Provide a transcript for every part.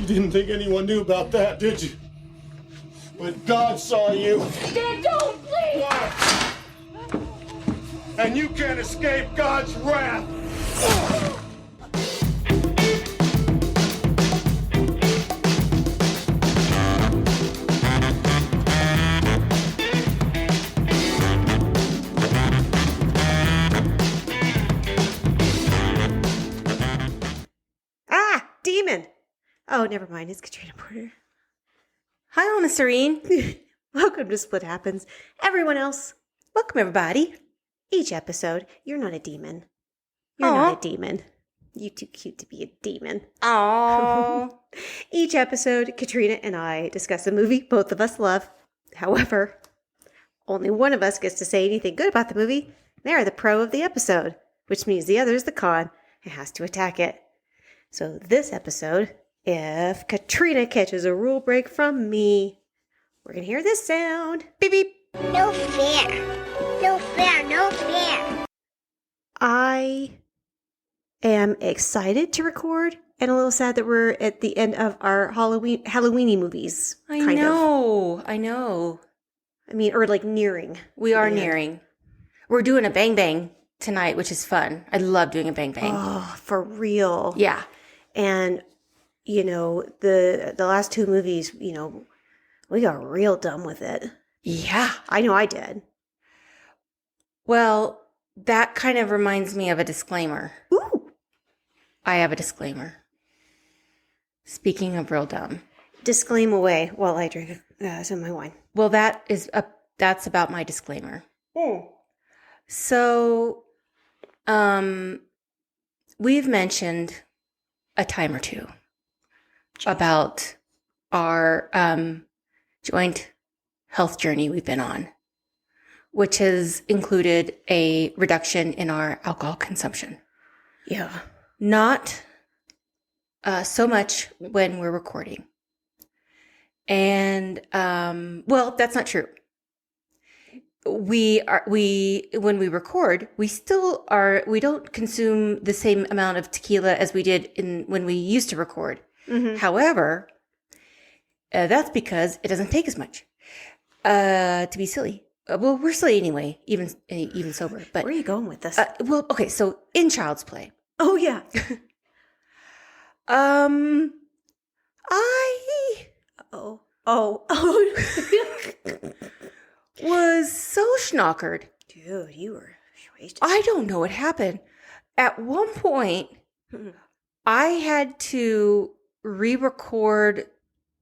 You didn't think anyone knew about that, did you? But God saw you. Dad, don't, please! And you can't escape God's wrath. Demon. Oh, never mind. It's Katrina Porter. Hi, Alma Serene. Welcome to Split Happens. Everyone else, Welcome, everybody. each episode, you're not a demon. You're Aw. not a demon. You're too cute to be a demon. Aww. Each episode, Katrina and I discuss a movie both of us love. However, only one of us gets to say anything good about the movie. They're the pro of the episode, which means the other is the con and has to attack it. So this episode, if Katrina catches a rule break from me, we're going to hear this sound. Beep, beep. No fair. No fair. No fair. I am excited to record and a little sad that we're at the end of our Halloweeny movies. I know. I mean, or like nearing. We are the end. nearing. We're doing a bang bang tonight, which is fun. I love doing a bang bang. Oh, for real. Yeah. And, you know, the last two movies, you know, we got real dumb with it. Yeah. I know I did. Well, that kind of reminds me of a disclaimer. Ooh. I have a disclaimer. Speaking of real dumb. Disclaim away while I drink some of my wine. Well, that's about my disclaimer. Mm. So, we've mentioned a time or two about our joint health journey we've been on, which has included a reduction in our alcohol consumption. Yeah. Not so much when we're recording. And, well, that's not true. When we record, we don't consume the same amount of tequila as we did when we used to record. Mm-hmm. However, that's because it doesn't take as much, to be silly. Well, we're silly anyway, even sober, but. Where are you going with this? Well, okay. So in Child's Play, oh, yeah. Oh. was so schnockered. Dude, you were wasted. I don't know what happened. At one point, I had to re-record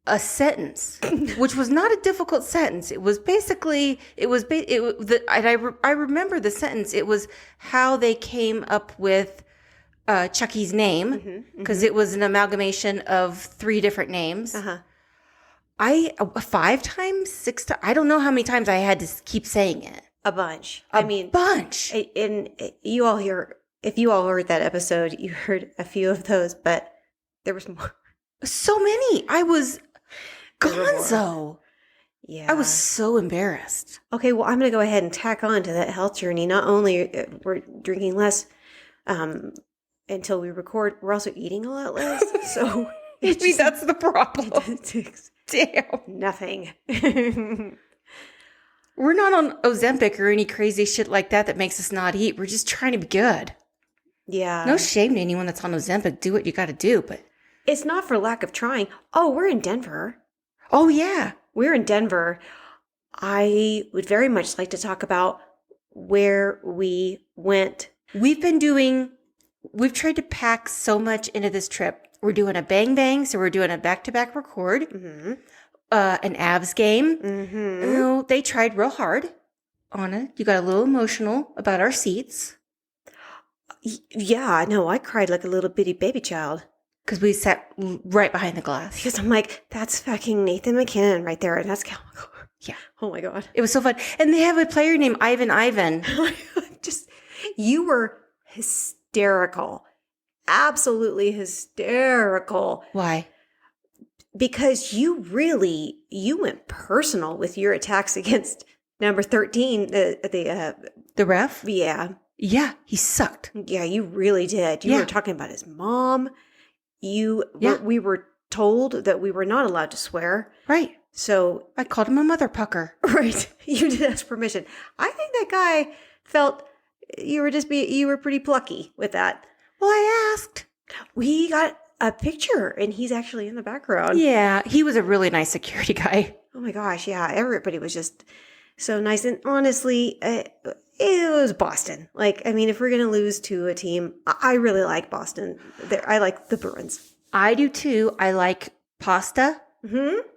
a sentence, which was not a difficult sentence. It was basically, I remember the sentence. It was how they came up with Chucky's name, because it was an amalgamation of 3 different names. Uh-huh. 5 times, 6 times, I don't know how many times I had to keep saying it. A bunch. A bunch. And you all if you all heard that episode, you heard a few of those, but there was more. So many. I was gonzo. Yeah. I was so embarrassed. Okay, well, I'm going to go ahead and tack on to that health journey. Not only we're drinking less until we record, we're also eating a lot less. So Maybe that's the problem. Damn. Nothing. We're not on Ozempic or any crazy shit like that makes us not eat. We're just trying to be good. Yeah. No shame to anyone that's on Ozempic. Do what you got to do, but. It's not for lack of trying. Oh, we're in Denver. Oh, yeah. We're in Denver. I would very much like to talk about where we went. We've tried to pack so much into this trip. We're doing a bang bang, so we're doing a back-to-back record, an abs game. Mm-hmm. You know, they tried real hard on it. You got a little emotional about our seats. Yeah, no, I cried like a little bitty baby child. Because we sat right behind the glass. Because I'm like, that's fucking Nathan McKinnon right there. And that's Cal. Yeah. Oh my God. It was so fun. And they have a player named Ivan. You were hysterical. Absolutely hysterical. Why? Because you went personal with your attacks against number 13, the ref? Yeah. Yeah, he sucked. Yeah, you really did. You were talking about his mom. We were told that we were not allowed to swear. Right. So, I called him a mother pucker. right, you did ask permission. I think that guy felt you were pretty plucky with that. Well, I asked. We got a picture, and he's actually in the background. Yeah, he was a really nice security guy. Oh my gosh, yeah, everybody was just so nice. And honestly, it was Boston. Like, I mean, if we're going to lose to a team, I really like Boston. I like the Bruins. I do too. I like pasta. Mm-hmm.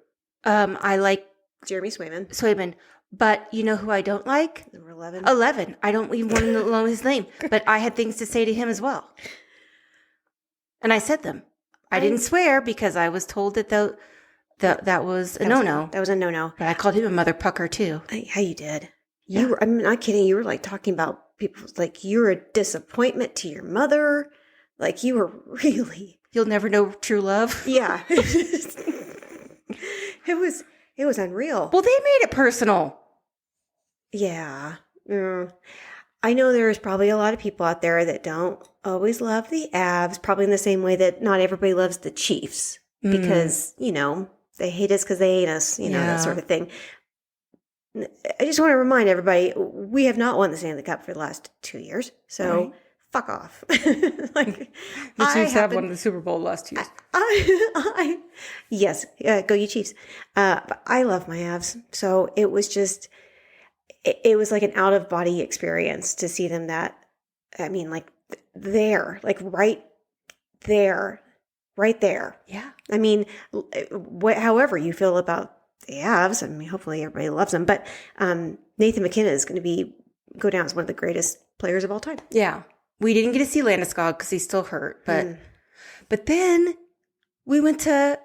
I like Jeremy Swayman. Swayman. But you know who I don't like? Number 11. 11. I don't even want to know his name. But I had things to say to him as well. And I said them. I didn't swear because I was told that that was a no-no. That was a no-no. But I called him a mother pucker too. Yeah, you did. Yeah. You were, I'm not kidding. You were like talking about people like you're a disappointment to your mother. Like you were really. You'll never know true love. Yeah. It was unreal. Well, they made it personal. Yeah. I know there's probably a lot of people out there that don't always love the Avs, probably in the same way that not everybody loves the Chiefs because, they hate us because they hate us, that sort of thing. I just want to remind everybody, we have not won the Stanley Cup for the last 2 years. So fuck off. The Chiefs have won the Super Bowl the last 2 years. Yes, go you Chiefs. But I love my Avs. So it was just, it was like an out of body experience to see them there, like right there. Yeah. I mean, however you feel about the Avs, I mean, hopefully everybody loves them, but Nathan McKinnon is going to go down as one of the greatest players of all time. Yeah. We didn't get to see Landeskog because he's still hurt, but then we got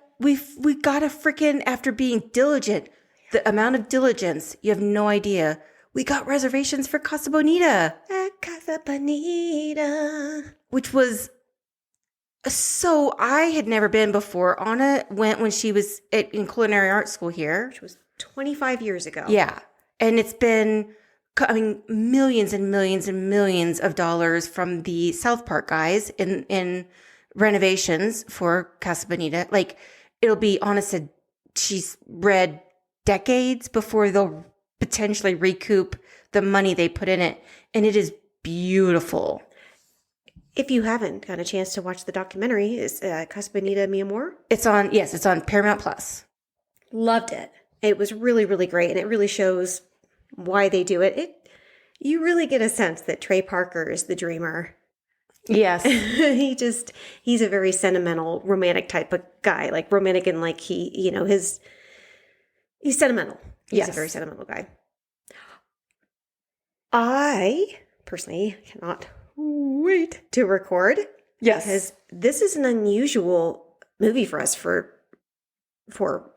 a freaking, after being diligent, the amount of diligence, you have no idea. We got reservations for Casa Bonita. Casa Bonita. Which was, so I had never been before. Anna went when she was in culinary art school here. Which was 25 years ago. Yeah. And it's been, millions and millions and millions of dollars from the South Park guys in renovations for Casa Bonita. Like, it'll be, Anna said she's read decades before they'll potentially recoup the money they put in it. And it is beautiful. If you haven't got a chance to watch the documentary, is Casa Bonita Mi Amor? It's on Paramount Plus. Loved it. It was really, really great. And it really shows why they do it. You really get a sense that Trey Parker is the dreamer. Yes. He's a very sentimental, romantic type of guy. Like romantic and like he's sentimental. He's a very sentimental guy. I personally cannot wait to record. Yes. Because this is an unusual movie for us for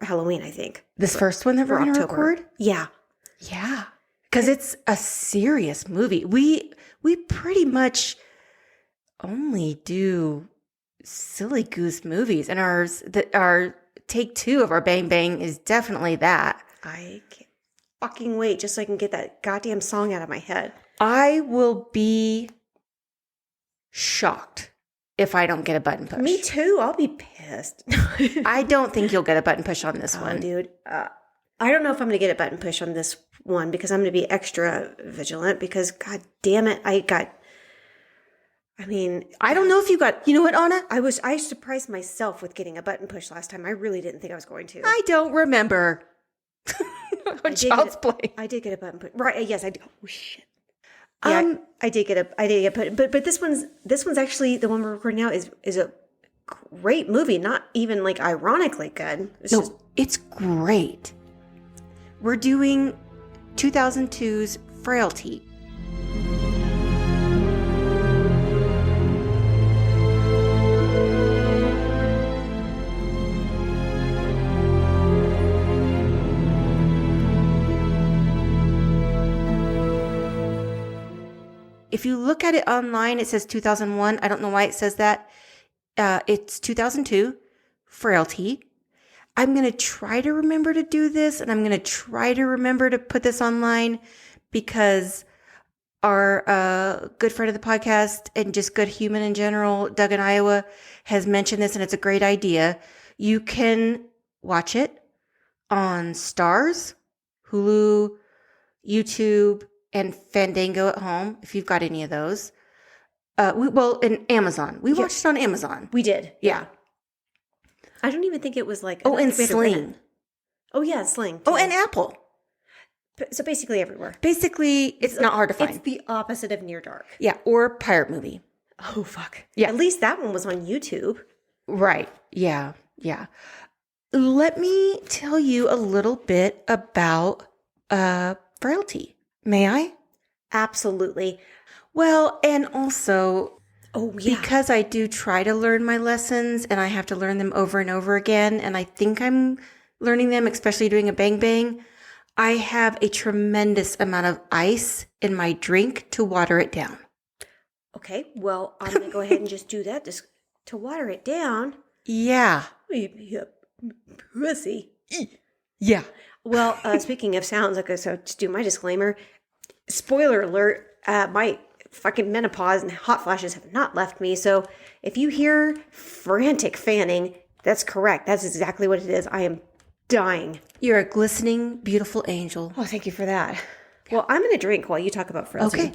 Halloween, I think. This first one that we're going to record? Yeah. Yeah. Because it's a serious movie. We pretty much only do silly goose movies. And our take 2 of our Bang Bang is definitely that. I can't fucking wait just so I can get that goddamn song out of my head. I will be shocked if I don't get a button push. Me too. I'll be pissed. I don't think you'll get a button push on this one. Dude. I don't know if I'm going to get a button push on this one because I'm going to be extra vigilant because, god damn it, I don't know if you got, you know what, Anna? I surprised myself with getting a button push last time. I really didn't think I was going to. I don't remember. Child's Play. I did get a button push. Right, yes, I did. Oh, shit. Yeah, I did get a but this one's actually, the one we're recording now is a great movie, not even like ironically good. It's great. We're doing 2002's Frailty. If you look at it online, it says 2001. I don't know why it says that. It's 2002, Frailty. I'm going to try to remember to do this, and I'm going to try to remember to put this online because our good friend of the podcast and just good human in general, Doug in Iowa, has mentioned this, and it's a great idea. You can watch it on Stars, Hulu, YouTube, and Fandango at home, if you've got any of those. And Amazon. We watched it on Amazon. We did. Yeah. I don't even think it was like... Oh, and Sling. Oh, yeah, Sling. Oh, and Apple. So basically everywhere. Basically, it's not hard to find. It's the opposite of Near Dark. Yeah, or Pirate Movie. Oh, fuck. Yeah. At least that one was on YouTube. Right. Yeah. Yeah. Let me tell you a little bit about Frailty. May I? Absolutely. Well, and also, because I do try to learn my lessons and I have to learn them over and over again, and I think I'm learning them, especially doing a bang bang, I have a tremendous amount of ice in my drink to water it down. Okay, well, I'm going to go ahead and just do that just to water it down. Yeah. Pussy. Yeah. Well, speaking of sounds, okay, so to do my disclaimer, spoiler alert, my fucking menopause and hot flashes have not left me. So if you hear frantic fanning, that's correct. That's exactly what it is. I am dying. You're a glistening, beautiful angel. Oh, thank you for that. Well, I'm going to drink while you talk about Frailty. Okay.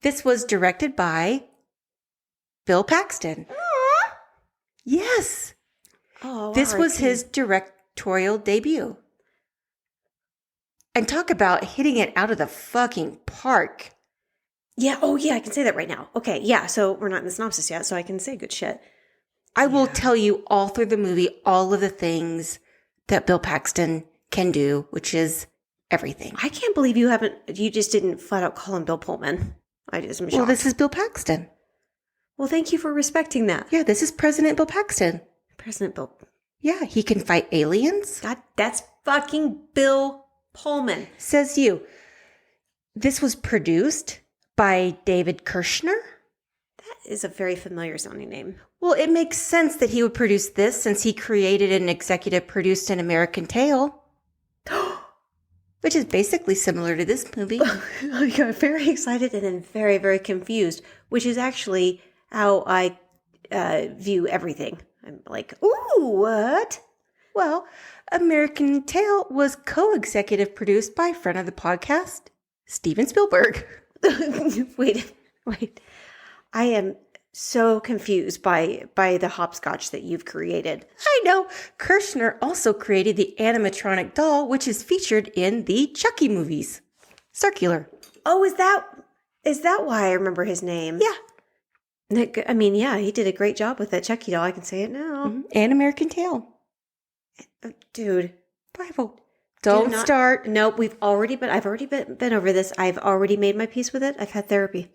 This was directed by Bill Paxton. Aww. Yes. Oh, this was his directorial debut. And talk about hitting it out of the fucking park. Yeah. Oh, yeah. I can say that right now. Okay. Yeah. So we're not in the synopsis yet, so I can say good shit. I will tell you all through the movie all of the things that Bill Paxton can do, which is everything. I can't believe you just didn't flat out call him Bill Pullman. I just am shocked. Well, this is Bill Paxton. Well, thank you for respecting that. Yeah, this is President Bill Paxton. President Bill. Yeah, he can fight aliens. God, that's fucking Bill Pullman. Says you. This was produced by David Kirshner. That is a very familiar sounding name. Well, it makes sense that he would produce this since he created and executive produced An American Tail. Which is basically similar to this movie. I got very excited and then very, very confused, which is actually how I view everything. I'm like, ooh, what? Well, American Tail was co-executive produced by friend of the podcast, Steven Spielberg. Wait. I am so confused by the hopscotch that you've created. I know. Kirshner also created the animatronic doll, which is featured in the Chucky movies. Circular. Oh, is that why I remember his name? Yeah. I mean, yeah, he did a great job with that Chucky doll. I can say it now. Mm-hmm. And American Tail. Dude. Bravo. Don't start. Nope, I've already been over this. I've already made my peace with it. I've had therapy.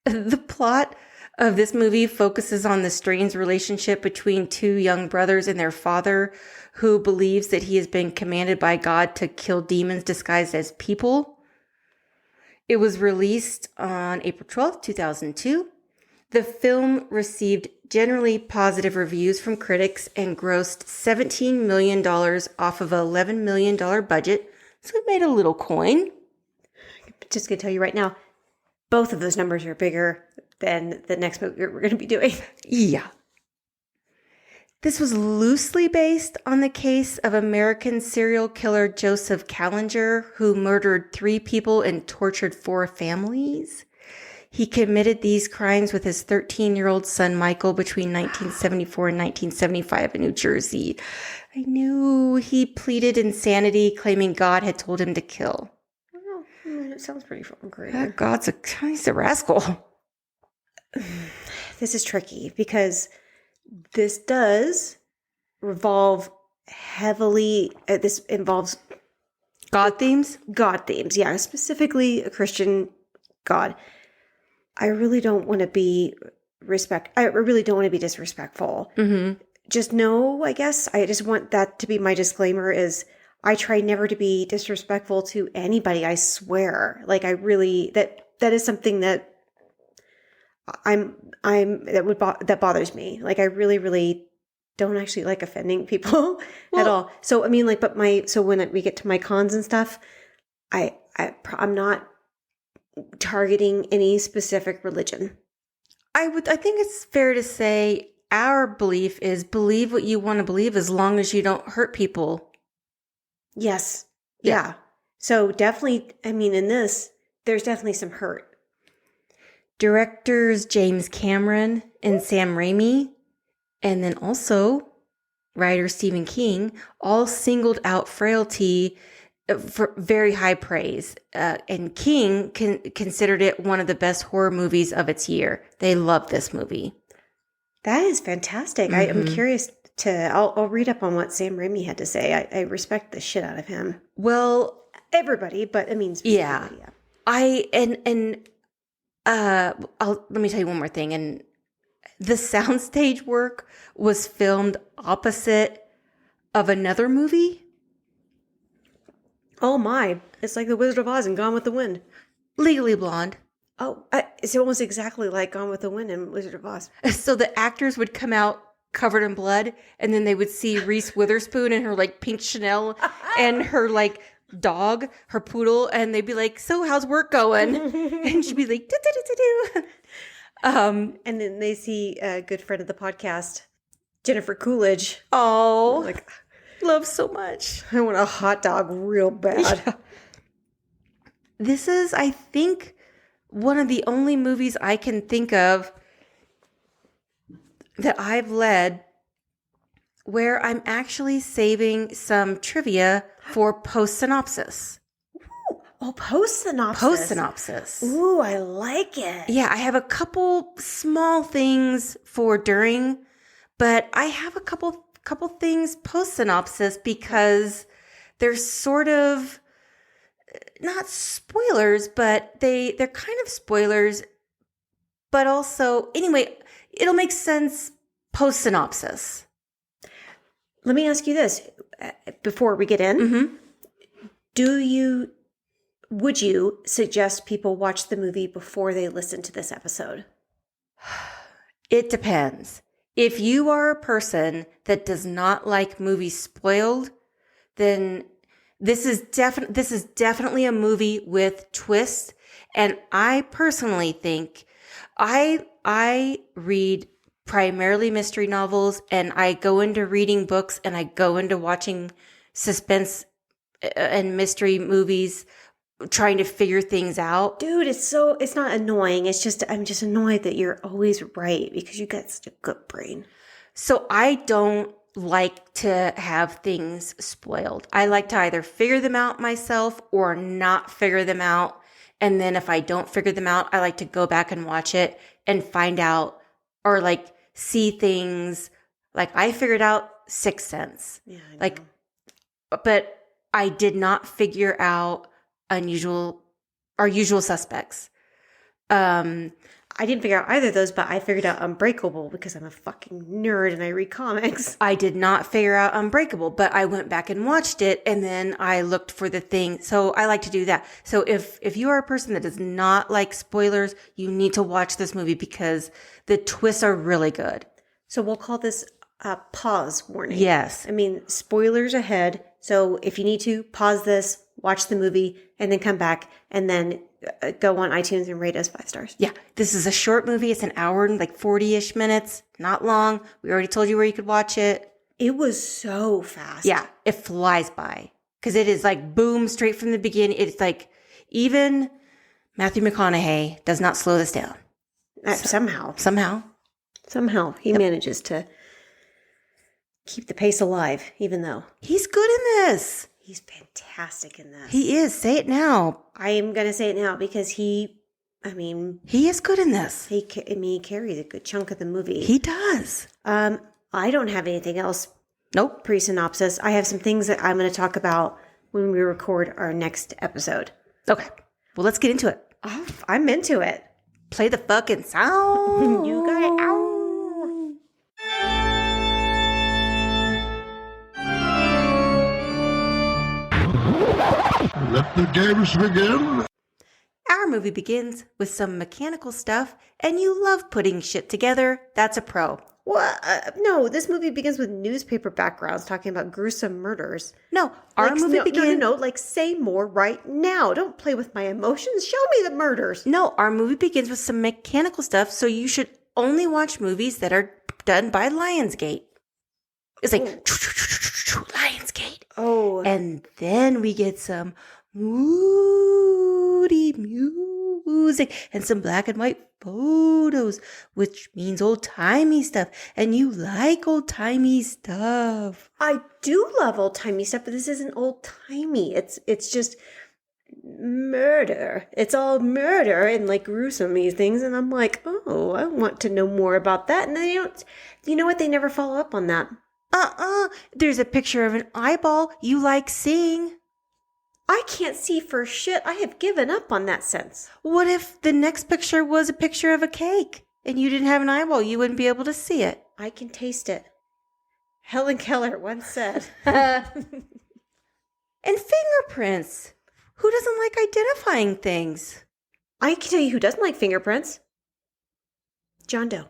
The plot of this movie focuses on the strange relationship between two young brothers and their father, who believes that he has been commanded by God to kill demons disguised as people. It was released on April 12th, 2002. The film received generally positive reviews from critics and grossed $17 million off of an $11 million budget, so it made a little coin. I'm just going to tell you right now, both of those numbers are bigger than the next movie we're going to be doing. Yeah. This was loosely based on the case of American serial killer Joseph Callinger, who murdered 3 people and tortured 4 families. He committed these crimes with his 13-year-old son, Michael, between 1974 and 1975 in New Jersey. I knew he pleaded insanity, claiming God had told him to kill. Well, it sounds pretty fucking great. He's a rascal. This is tricky because this does revolve heavily. This involves God themes? God themes, yeah, specifically a Christian God. I really don't want to be disrespectful. Mm-hmm. Just know, I guess, I just want that to be my disclaimer is I try never to be disrespectful to anybody, I swear. Like, I really, that is something that that bothers me. Like, I really, really don't actually like offending people at all. So, I mean, like, so when we get to my cons and stuff, I'm not targeting any specific religion. I think it's fair to say our belief is believe what you want to believe as long as you don't hurt people. Yes. Yeah. Yeah. So definitely, I mean, in this, there's definitely some hurt. Directors James Cameron and Sam Raimi, and then also writer Stephen King, all singled out Frailty for very high praise. And King considered it one of the best horror movies of its year. They love this movie. That is fantastic. I am curious I'll read up on what Sam Raimi had to say. I respect the shit out of him. Well, Everybody, but I mean, yeah. yeah. Let me tell you one more thing. And the soundstage work was filmed opposite of another movie. Oh my. It's like The Wizard of Oz and Gone with the Wind. Legally Blonde. Oh, it's almost exactly like Gone with the Wind and Wizard of Oz. So the actors would come out covered in blood, and then they would see Reese Witherspoon and her like pink Chanel and her like dog, her poodle, and they'd be like, "So how's work going?" And she'd be like, "Do." And then they see a good friend of the podcast, Jennifer Coolidge. Oh, Like, love so much. I want a hot dog real bad. Yeah. This is, I think, one of the only movies I can think of that I've led where I'm actually saving some trivia for post-synopsis. Oh, post-synopsis. Post-synopsis. Ooh, I like it. Yeah, I have a couple small things for during, but I have a couple things post-synopsis because they're sort of not spoilers, but they're kind of spoilers, but also, anyway, it'll make sense post-synopsis. Let me ask you this before we get in. Mm-hmm. Would you suggest people watch the movie before they listen to this episode? It depends. If you are a person that does not like movies spoiled, then this is definitely a movie with twists. And I personally think I read primarily mystery novels, and I go into reading books, and I go into watching suspense and mystery movies, trying to figure things out. Dude, it's not annoying. It's just, I'm just annoyed that you're always right because you got such a good brain. So I don't like to have things spoiled. I like to either figure them out myself or not figure them out. And then if I don't figure them out, I like to go back and watch it and find out or like see things. Like I figured out Sixth Sense. Yeah, I know. Like, but I did not figure out our usual suspects. I didn't figure out either of those, but I figured out Unbreakable because I'm a fucking nerd and I read comics. I did not figure out Unbreakable, but I went back and watched it, and then I looked for the thing. So I like to do that. So if you are a person that does not like spoilers, you need to watch this movie because the twists are really good. So we'll call this a pause warning. Yes. I mean, spoilers ahead. So if you need to, pause this, watch the movie, and then come back, and then go on iTunes and rate us 5 stars. Yeah. This is a short movie. It's an hour and like 40-ish minutes. Not long. We already told you where you could watch it. It was so fast. Yeah. It flies by because it is like boom, straight from the beginning. It's like even Matthew McConaughey does not slow this down. Somehow he manages to keep the pace alive, even though he's good in this. He's fantastic in this. He is. Say it now. I am going to say it now because he is good in this. He carries a good chunk of the movie. He does. I don't have anything else. Nope. Pre-synopsis. I have some things that I'm going to talk about when we record our next episode. Okay. Well, let's get into it. Oh, I'm into it. Play the fucking sound. You got it. Ow. Let the games begin. Our movie begins with some mechanical stuff, and you love putting shit together. That's a pro. Well, no, this movie begins with newspaper backgrounds talking about gruesome murders. No, our movie begins... No, like, say more right now. Don't play with my emotions. Show me the murders. No, our movie begins with some mechanical stuff, so you should only watch movies that are done by Lionsgate. It's like Lionsgate. Oh. And then we get some moody music and some black and white photos, which means old-timey stuff. And you like old-timey stuff. I do love old-timey stuff, but this isn't old-timey. It's just murder. It's all murder and like gruesome things. And I'm like, oh, I want to know more about that. And they don't, you know what? They never follow up on that. There's a picture of an eyeball you like seeing. I can't see for shit. I have given up on that sense. What if the next picture was a picture of a cake and you didn't have an eyeball? You wouldn't be able to see it. I can taste it. Helen Keller once said. And fingerprints. Who doesn't like identifying things? I can tell you who doesn't like fingerprints. John Doe.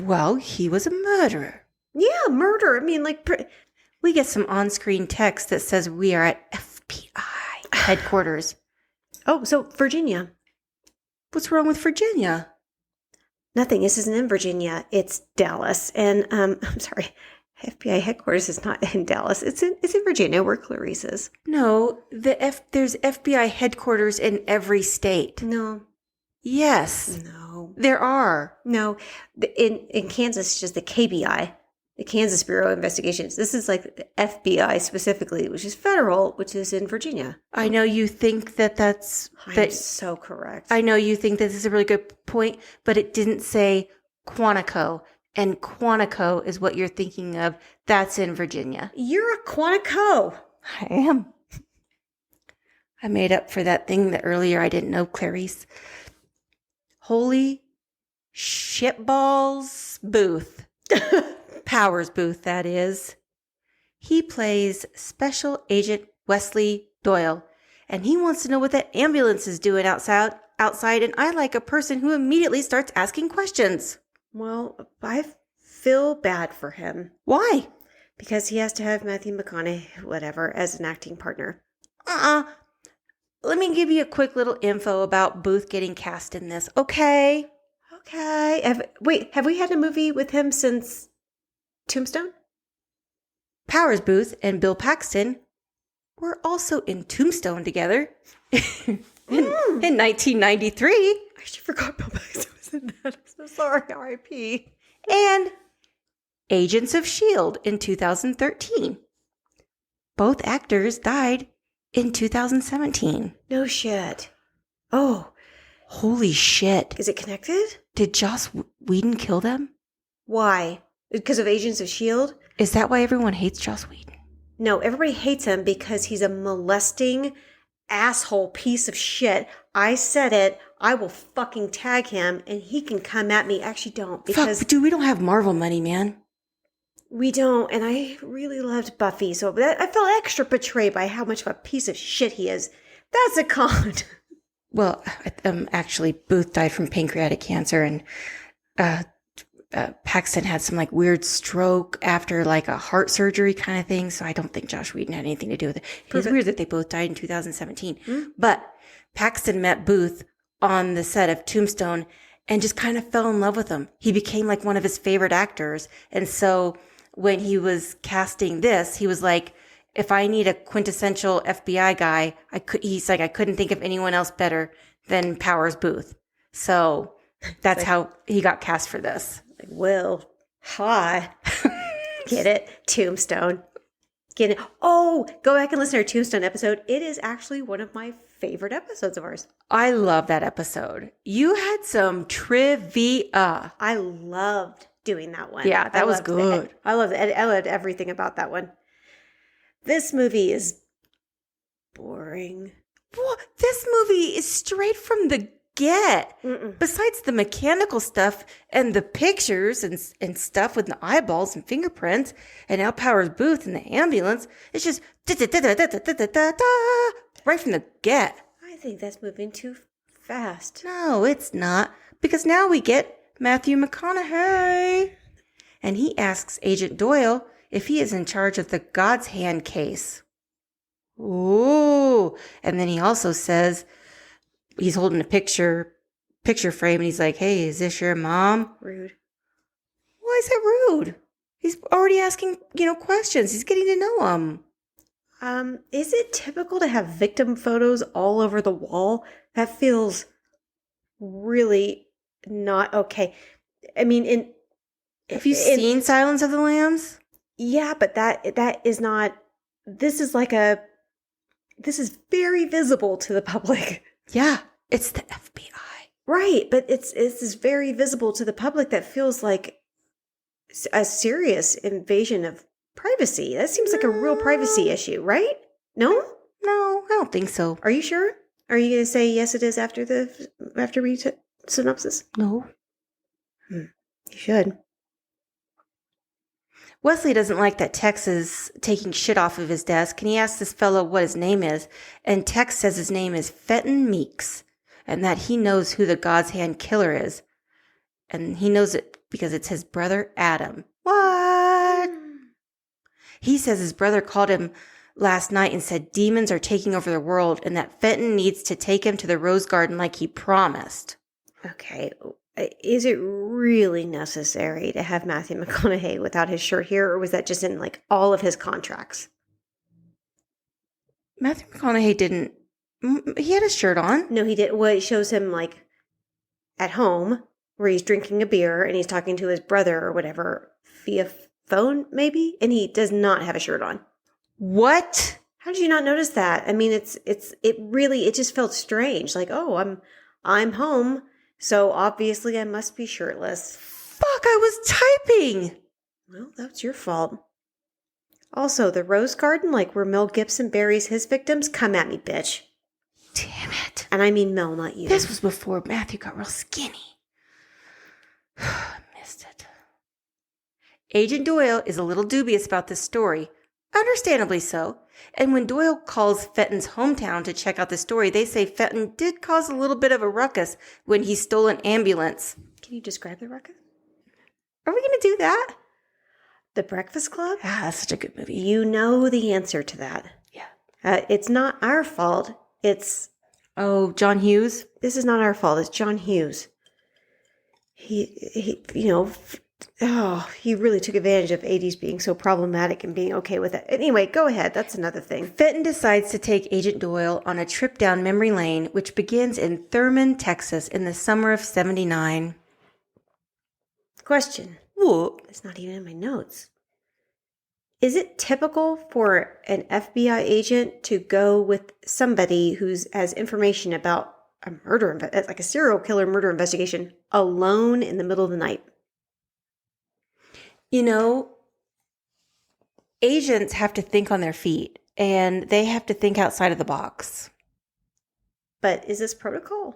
Well, he was a murderer. Yeah, murder. I mean, like... We get some on-screen text that says we are at FBI headquarters. Oh, so Virginia. What's wrong with Virginia? Nothing. This isn't in Virginia. It's Dallas. And, I'm sorry, FBI headquarters is not in Dallas. It's in Virginia, where Clarice is. No, there's FBI headquarters in every state. No. Yes. No. There are. No. In Kansas, it's just the KBI. The Kansas Bureau of Investigations. This is like the FBI specifically, which is federal, which is in Virginia. I know you think that's... I'm so correct. I know you think that this is a really good point, but it didn't say Quantico. And Quantico is what you're thinking of. That's in Virginia. You're a Quantico. I am. I made up for that thing that earlier I didn't know, Clarice. Holy shitballs Booth. Powers Boothe, that is. He plays Special Agent Wesley Doyle, and he wants to know what that ambulance is doing outside, and I like a person who immediately starts asking questions. Well, I feel bad for him. Why? Because he has to have Matthew McConaughey, whatever, as an acting partner. Let me give you a quick little info about Booth getting cast in this, okay? Okay. Have we had a movie with him since Tombstone? Powers Boothe and Bill Paxton were also in Tombstone together in 1993. I actually forgot Bill Paxton was in that. I'm so sorry, R.I.P. And Agents of S.H.I.E.L.D. in 2013. Both actors died in 2017. No shit. Oh. Holy shit. Is it connected? Did Joss Whedon kill them? Why? Because of Agents of S.H.I.E.L.D.? Is that why everyone hates Joss Whedon? No, everybody hates him because he's a molesting asshole piece of shit. I said it. I will fucking tag him and he can come at me. Actually, don't. Because fuck, dude, we don't have Marvel money, man. We don't. And I really loved Buffy. So I felt extra betrayed by how much of a piece of shit he is. That's a con. Well, actually, Booth died from pancreatic cancer, and Paxton had some like weird stroke after like a heart surgery kind of thing. So I don't think Joss Whedon had anything to do with it. It's weird that they both died in 2017. But Paxton met Booth on the set of Tombstone and just kind of fell in love with him. He became like one of his favorite actors. And so when he was casting this, he was like, if I need a quintessential FBI guy, he's like, I couldn't think of anyone else better than Powers Boothe. So that's how he got cast for this. Like, well, hi. Get it? Tombstone. Get it? Oh, go back and listen to our Tombstone episode. It is actually one of my favorite episodes of ours. I love that episode. You had some trivia. I loved doing that one. Yeah, that was good. I loved it. I loved everything about that one. This movie is boring. This movie is straight from the get. Besides the mechanical stuff and the pictures and stuff with the eyeballs and fingerprints and now Powers Boothe and the ambulance, it's just right from the get. I think that's moving too fast. No, it's not. Because now we get Matthew McConaughey. And he asks Agent Doyle if he is in charge of the God's Hand case. Ooh. And then he also says, he's holding a picture frame and he's like, hey, is this your mom? Rude. Why is that rude? He's already asking, questions. He's getting to know him. Is it typical to have victim photos all over the wall? That feels really not okay. I mean, Have you seen Silence of the Lambs? Yeah, but that is not. This is very visible to the public. Yeah, it's the FBI. Right, but it's very visible to the public that feels like a serious invasion of privacy. That seems like a real privacy issue, right? No? No, I don't think so. Are you sure? Are you going to say yes it is after we synopsis? No. You should. Wesley doesn't like that Tex is taking shit off of his desk, and he asks this fellow what his name is, and Tex says his name is Fenton Meeks, and that he knows who the God's Hand Killer is. And he knows it because it's his brother, Adam. What? He says his brother called him last night and said demons are taking over the world, and that Fenton needs to take him to the Rose Garden like he promised. Okay. Is it really necessary to have Matthew McConaughey without his shirt here, or was that just in like all of his contracts? Matthew McConaughey didn't. He had his shirt on. No, he did. Well, it shows him like at home where he's drinking a beer and he's talking to his brother or whatever via phone, maybe, and he does not have a shirt on. What? How did you not notice that? I mean, it just felt strange. Like, oh, I'm home. So obviously I must be shirtless. Fuck, I was typing. Well, that's your fault. Also, the Rose Garden, like where Mel Gibson buries his victims, come at me, bitch. Damn it. And I mean Mel, not you. This was before Matthew got real skinny. Missed it. Agent Doyle is a little dubious about this story. Understandably so. And when Doyle calls Fenton's hometown to check out the story, they say Fenton did cause a little bit of a ruckus when he stole an ambulance. Can you describe the ruckus? Are we going to do that? The Breakfast Club? Ah, that's such a good movie. You know the answer to that. Yeah. It's not our fault. It's... Oh, John Hughes? This is not our fault. It's John Hughes. He really took advantage of 80s being so problematic and being okay with it. Anyway, go ahead. That's another thing. Fenton decides to take Agent Doyle on a trip down memory lane, which begins in Thurman, Texas in the summer of 79. Question. What? It's not even in my notes. Is it typical for an FBI agent to go with somebody who has information about a murder, like a serial killer murder investigation, alone in the middle of the night? You know, agents have to think on their feet, and they have to think outside of the box. But is this protocol?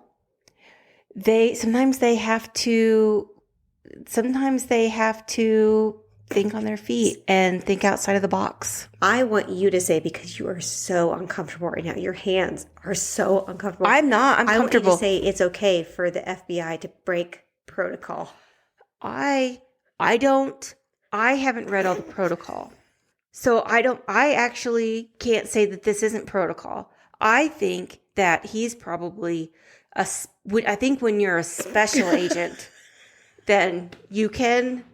Sometimes they have to think on their feet and think outside of the box. I want you to say, because you are so uncomfortable right now. Your hands are so uncomfortable. I'm not. I'm comfortable. I want you to say it's okay for the FBI to break protocol. I haven't read all the protocol. So I actually can't say that this isn't protocol. I think that he's probably I think when you're a special agent, then you can.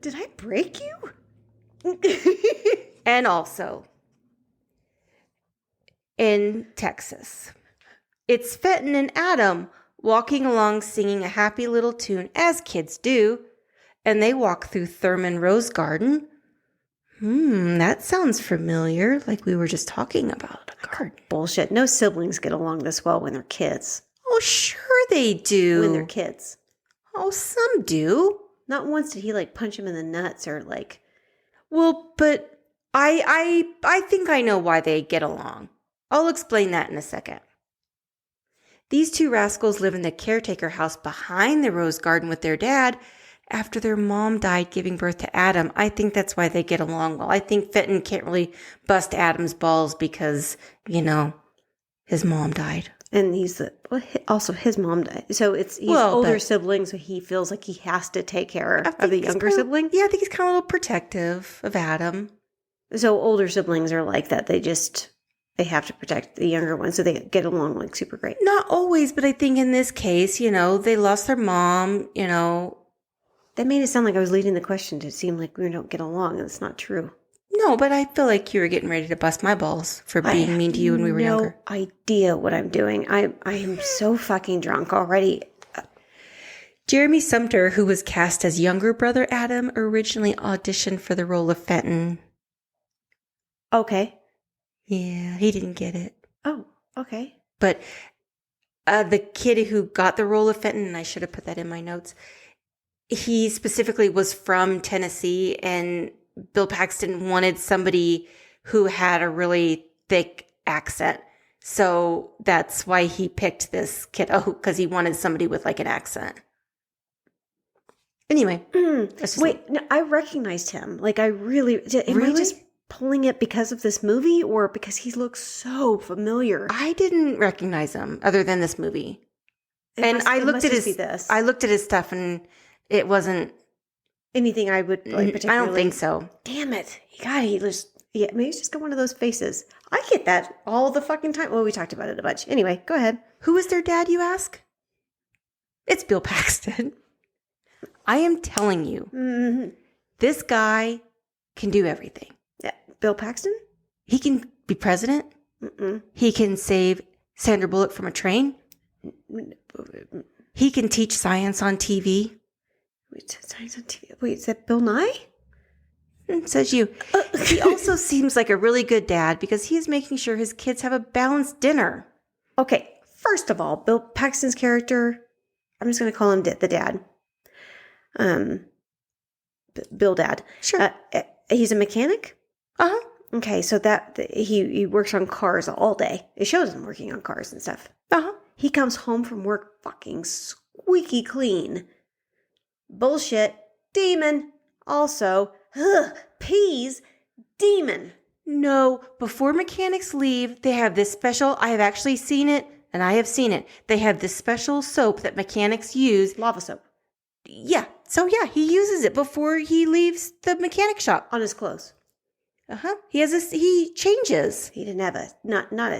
Did I break you? And also, in Texas, it's Fenton and Adam walking along singing a happy little tune, as kids do, and they walk through Thurman Rose Garden. That sounds familiar, like we were just talking about a garden. Bullshit. No siblings get along this well when they're kids. Oh, sure they do. When they're kids. Oh, some do. Not once did he like punch him in the nuts or like. Well, but I think I know why they get along. I'll explain that in a second. These two rascals live in the caretaker house behind the Rose Garden with their dad after their mom died giving birth to Adam. I think that's why they get along well. I think Fenton can't really bust Adam's balls because, his mom died. And also his mom died. So he's older sibling, so he feels like he has to take care of the younger sibling. Yeah, I think he's kind of a little protective of Adam. So older siblings are like that. They have to protect the younger one, so they get along like super great. Not always, but I think in this case, they lost their mom, They That made it sound like I was leading the question to seem like we don't get along, and it's not true. No, but I feel like you were getting ready to bust my balls for being mean to you when we were younger. I have no idea what I'm doing. I am so fucking drunk already. Jeremy Sumter, who was cast as younger brother Adam, originally auditioned for the role of Fenton. Okay. Yeah, he didn't get it. Oh, okay. But the kid who got the role of Fenton, and I should have put that in my notes, he specifically was from Tennessee, and Bill Paxton wanted somebody who had a really thick accent. So that's why he picked this kiddo, because he wanted somebody with like an accent. Anyway. Wait, no, I recognized him. Like, I really... Am I just pulling it because of this movie or because he looks so familiar? I didn't recognize him other than this movie. I looked at his stuff and it wasn't anything I would like particularly. I don't think so. Damn it. Maybe he's just got one of those faces. I get that all the fucking time. Well, we talked about it a bunch. Anyway, go ahead. Who is their dad, you ask? It's Bill Paxton. I am telling you, this guy can do everything. Yeah. Bill Paxton? He can be president. He can save Sandra Bullock from a train. He can teach science on TV. Science on TV? Wait, is that Bill Nye? Says you. He also seems like a really good dad because he's making sure his kids have a balanced dinner. Okay, first of all, Bill Paxton's character, I'm just going to call him the dad. Bill Dad. Sure. He's a mechanic? Uh-huh. Okay, so that he works on cars all day. It shows him working on cars and stuff. Uh-huh. He comes home from work fucking squeaky clean. Bullshit. Demon. Also, peas. Demon. No, before mechanics leave, they have this special, I have actually seen it, and I have seen it. They have this special soap that mechanics use. Lava soap. Yeah. So yeah, he uses it before he leaves the mechanic shop. On his clothes. Uh-huh. He changes. He didn't have not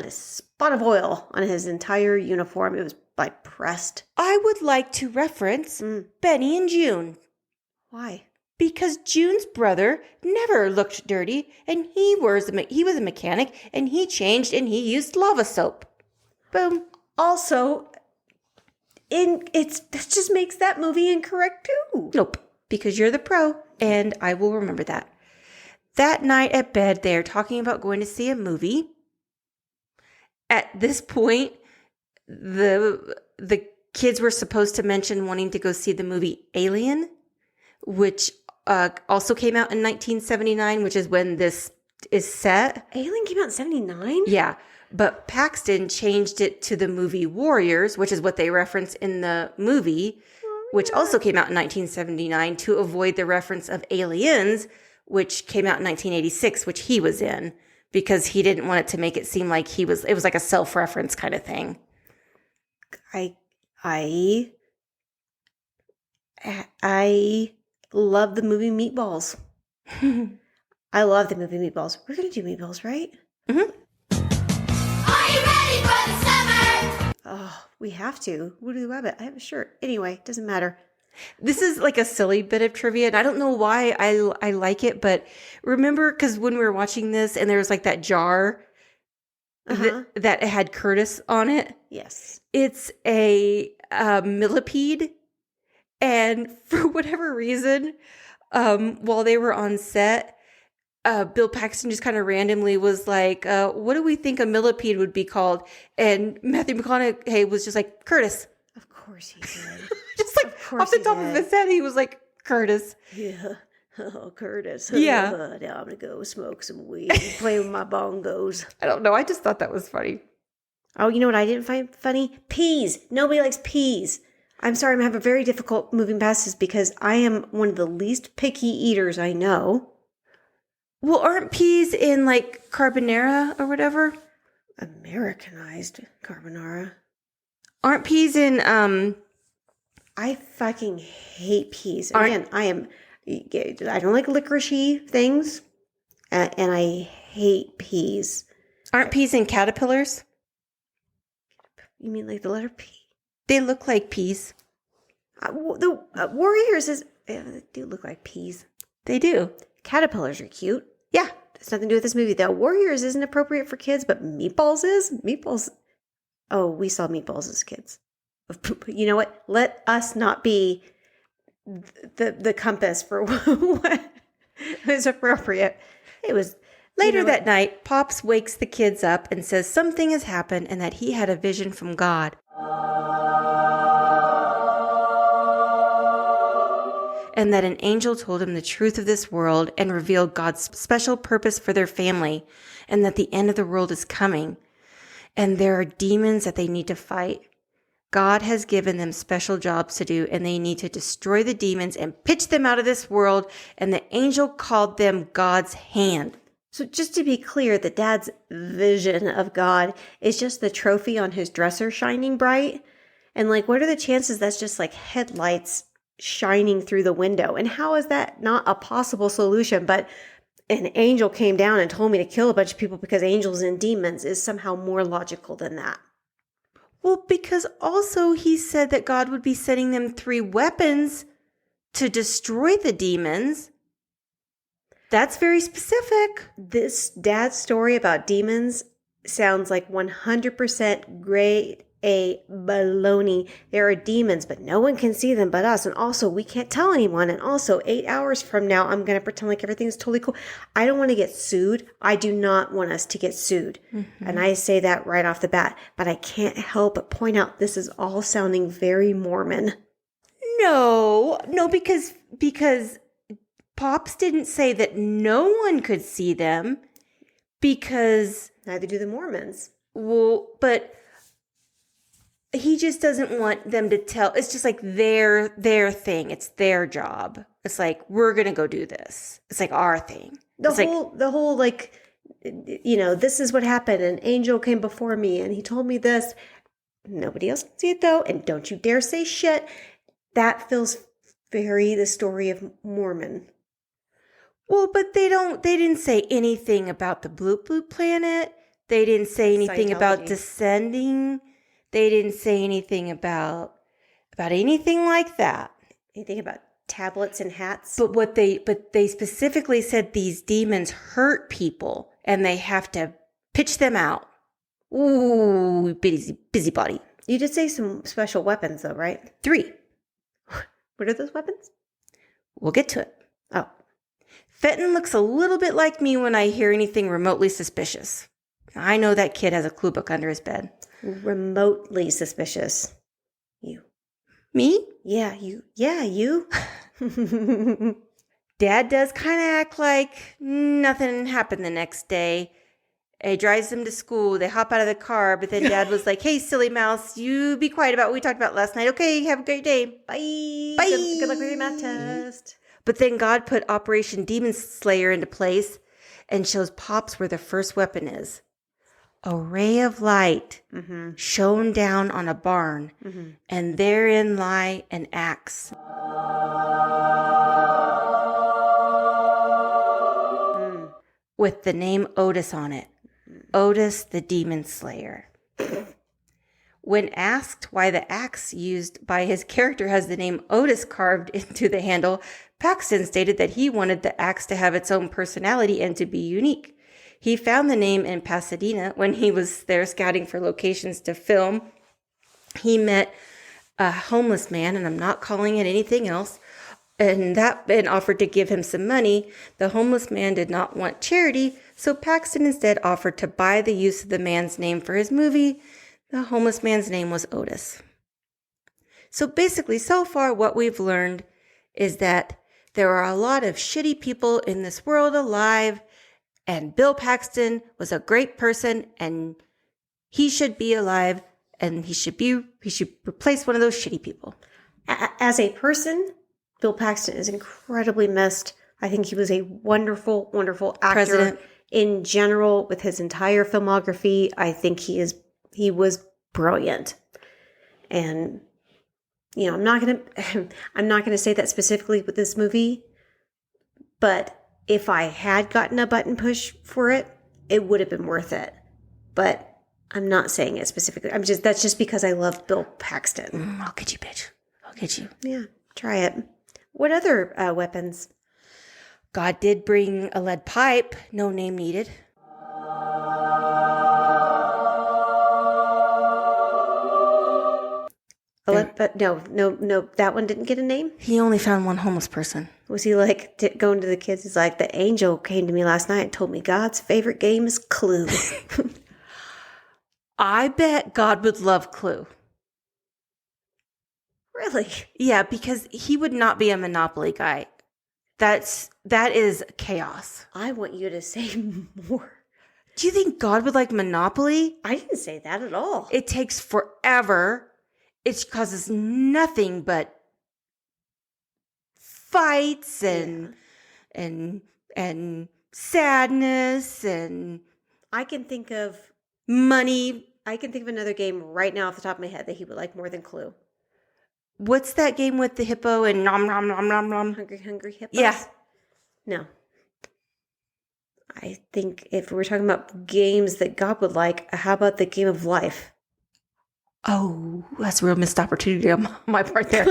a spot of oil on his entire uniform. It was like pressed. I would like to reference Benny and June. Why? Because June's brother never looked dirty, and he was a mechanic, and he changed, and he used lava soap. Boom. Also, that just makes that movie incorrect too. Nope. Because you're the pro, and I will remember that. That night at bed, they are talking about going to see a movie. At this point, the kids were supposed to mention wanting to go see the movie Alien, which also came out in 1979, which is when this is set. Alien came out in 79? Yeah. But Paxton changed it to the movie Warriors, which is what they reference in the movie, which also came out in 1979 to avoid the reference of Aliens, which came out in 1986, which he was in, because he didn't want it to make it seem like it was like a self-reference kind of thing. I love the movie Meatballs. I love the movie Meatballs. We're going to do Meatballs, right? Mm-hmm. Are you ready for the summer? Oh, we have to. Woody Rabbit. I have a shirt. Anyway, doesn't matter. This is like a silly bit of trivia, and I don't know why I like it, but remember, because when we were watching this, and there was like that jar that had Curtis on it? Yes. It's a millipede, and for whatever reason, while they were on set, Bill Paxton just kind of randomly was like, what do we think a millipede would be called? And Matthew McConaughey was just like, Curtis. Of course he did. Just like off the top of his head, he was like, Curtis. Yeah. Oh, Curtis. Yeah. Now I'm going to go smoke some weed and play with my bongos. I don't know. I just thought that was funny. Oh, you know what I didn't find funny? Peas. Nobody likes peas. I'm sorry, I'm having a very difficult moving past this because I am one of the least picky eaters I know. Well, aren't peas in like carbonara or whatever? Americanized carbonara. Aren't peas in I fucking hate peas. Again, I don't like licorice-y things, and I hate peas. Aren't peas in caterpillars? You mean like the letter P? They look like peas. The warriors they do look like peas. They do. Caterpillars are cute. Yeah. It's nothing to do with this movie. The Warriors isn't appropriate for kids, but Meatballs is. Meatballs. Oh, we saw Meatballs as kids. You know what? Let us not be the compass for what is appropriate. It was Later that night, Pops wakes the kids up and says something has happened and that he had a vision from God. And that an angel told him the truth of this world and revealed God's special purpose for their family, and that the end of the world is coming. And there are demons that they need to fight. God has given them special jobs to do, and they need to destroy the demons and pitch them out of this world, and the angel called them God's hand. So just to be clear, the dad's vision of God is just the trophy on his dresser shining bright. And like, what are the chances that's just like headlights shining through the window? And how is that not a possible solution? But an angel came down and told me to kill a bunch of people because angels and demons is somehow more logical than that. Well, because also he said that God would be sending them 3 weapons to destroy the demons. That's very specific. This dad's story about demons sounds like 100% grade A baloney. There are demons, but no one can see them but us. And also, we can't tell anyone. And also, 8 hours from now, I'm going to pretend like everything's totally cool. I don't want to get sued. I do not want us to get sued. Mm-hmm. And I say that right off the bat. But I can't help but point out this is all sounding very Mormon. No, because Pops didn't say that no one could see them because... Neither do the Mormons. Well, but he just doesn't want them to tell. It's just like their thing. It's their job. It's like, we're going to go do this. It's like our thing. The whole like, you know, this is what happened. An angel came before me and he told me this. Nobody else can see it though. And don't you dare say shit. That feels very the story of Mormon. Well, but they didn't say anything about the Blue planet. They didn't say anything about descending. They didn't say anything about anything like that. Anything about tablets and hats? But they specifically said these demons hurt people and they have to pitch them out. Ooh, busybody. You did say some special weapons though, right? 3. What are those weapons? We'll get to it. Oh. Fenton looks a little bit like me when I hear anything remotely suspicious. I know that kid has a clue book under his bed. Remotely suspicious. You. Me? Yeah, you. Yeah, you. Dad does kind of act like nothing happened the next day. He drives them to school. They hop out of the car, but then Dad was like, hey, silly mouse, you be quiet about what we talked about last night. Okay, have a great day. Bye. Bye. Good luck with your math test. But then God put Operation Demon Slayer into place and shows Pops where the first weapon is. A ray of light shone down on a barn, and therein lie an axe. With the name Otis on it. Otis the Demon Slayer. When asked why the axe used by his character has the name Otis carved into the handle, Paxton stated that he wanted the axe to have its own personality and to be unique. He found the name in Pasadena when he was there scouting for locations to film. He met a homeless man, and I'm not calling it anything else, and offered to give him some money. The homeless man did not want charity, so Paxton instead offered to buy the use of the man's name for his movie. The homeless man's name was Otis. So basically, so far what we've learned is that there are a lot of shitty people in this world alive, and Bill Paxton was a great person, and he should be alive, and he should replace one of those shitty people. As a person, Bill Paxton is incredibly missed. I think he was a wonderful, wonderful actor. President. In general, with his entire filmography, I think he was brilliant. And you know, I'm not gonna say that specifically with this movie, but if I had gotten a button push for it, it would have been worth it. But I'm not saying it specifically. That's just because I love Bill Paxton. I'll get you, bitch. I'll get you. Yeah, try it. What other weapons? God did bring a lead pipe. No name needed. But no, that one didn't get a name. He only found one homeless person. Was he like going to the kids? He's like, the angel came to me last night and told me God's favorite game is Clue. I bet God would love Clue. Really? Yeah, because he would not be a Monopoly guy. That is chaos. I want you to say more. Do you think God would like Monopoly? I didn't say that at all. It takes forever. It causes nothing but fights and sadness and I can think of money. I can think of another game right now off the top of my head that he would like more than Clue. What's that game with the hippo and nom nom nom nom nom? Hungry hippos? Yeah. No. I think if we're talking about games that God would like, how about the game of life? Oh, that's a real missed opportunity on my part there.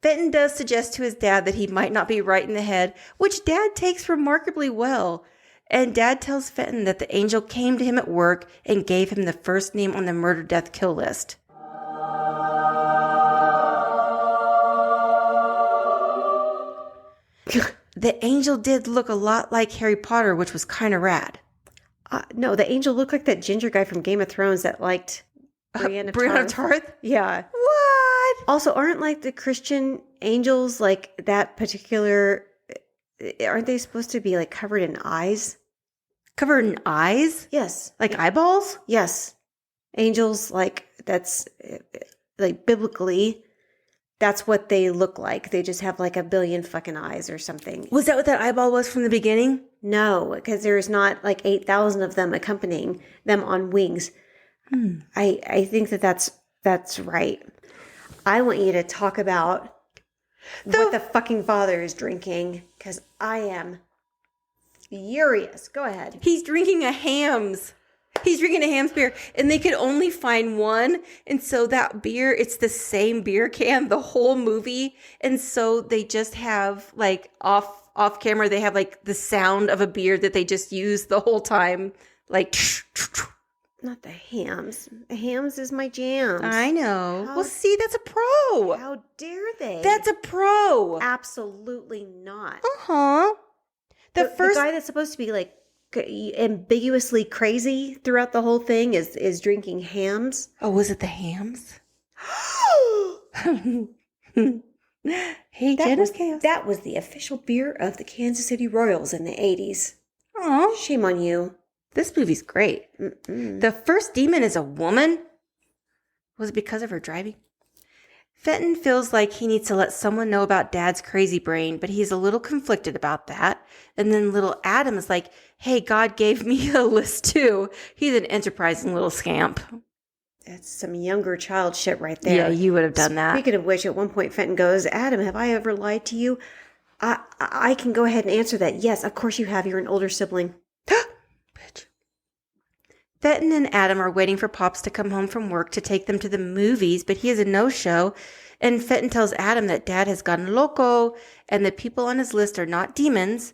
Fenton does suggest to his dad that he might not be right in the head, which Dad takes remarkably well. And Dad tells Fenton that the angel came to him at work and gave him the first name on the murder, death, kill list. The angel did look a lot like Harry Potter, which was kind of rad. No, the angel looked like that ginger guy from Game of Thrones that liked Brienne of Tarth? Yeah. What? Also, aren't like the Christian angels like that particular? Aren't they supposed to be like covered in eyes? Covered in eyes? Yes. Like eyeballs? Yes. Angels, like that's like biblically, that's what they look like. They just have like a billion fucking eyes or something. Was that what that eyeball was from the beginning? No, because there's not like 8,000 of them accompanying them on wings. I think that's right. I want you to talk about what the fucking father is drinking, because I am furious. Go ahead. He's drinking a Hamm's. He's drinking a Hamm's beer, and they could only find one. And so that beer, it's the same beer can the whole movie. And so they just have like off camera, they have like the sound of a beer that they just use the whole time. Like, Not the Hams. Hams is my jam. I know. Well, see, that's a pro. How dare they? That's a pro. Absolutely not. Uh-huh. The guy that's supposed to be like ambiguously crazy throughout the whole thing is drinking Hams. Oh, was it the Hams? Hey, Jenna's chaos. That was the official beer of the Kansas City Royals in the 80s. Aw. Shame on you. This movie's great. The first demon is a woman? Was it because of her driving? Fenton feels like he needs to let someone know about Dad's crazy brain, but he's a little conflicted about that. And then little Adam is like, hey, God gave me a list too. He's an enterprising little scamp. That's some younger child shit right there. Yeah, you would have done that. Speaking of which, at one point Fenton goes, Adam, have I ever lied to you? I can go ahead and answer that. Yes, of course you have. You're an older sibling. Bitch. Fenton and Adam are waiting for Pops to come home from work to take them to the movies, but he is a no-show. And Fenton tells Adam that Dad has gone loco and the people on his list are not demons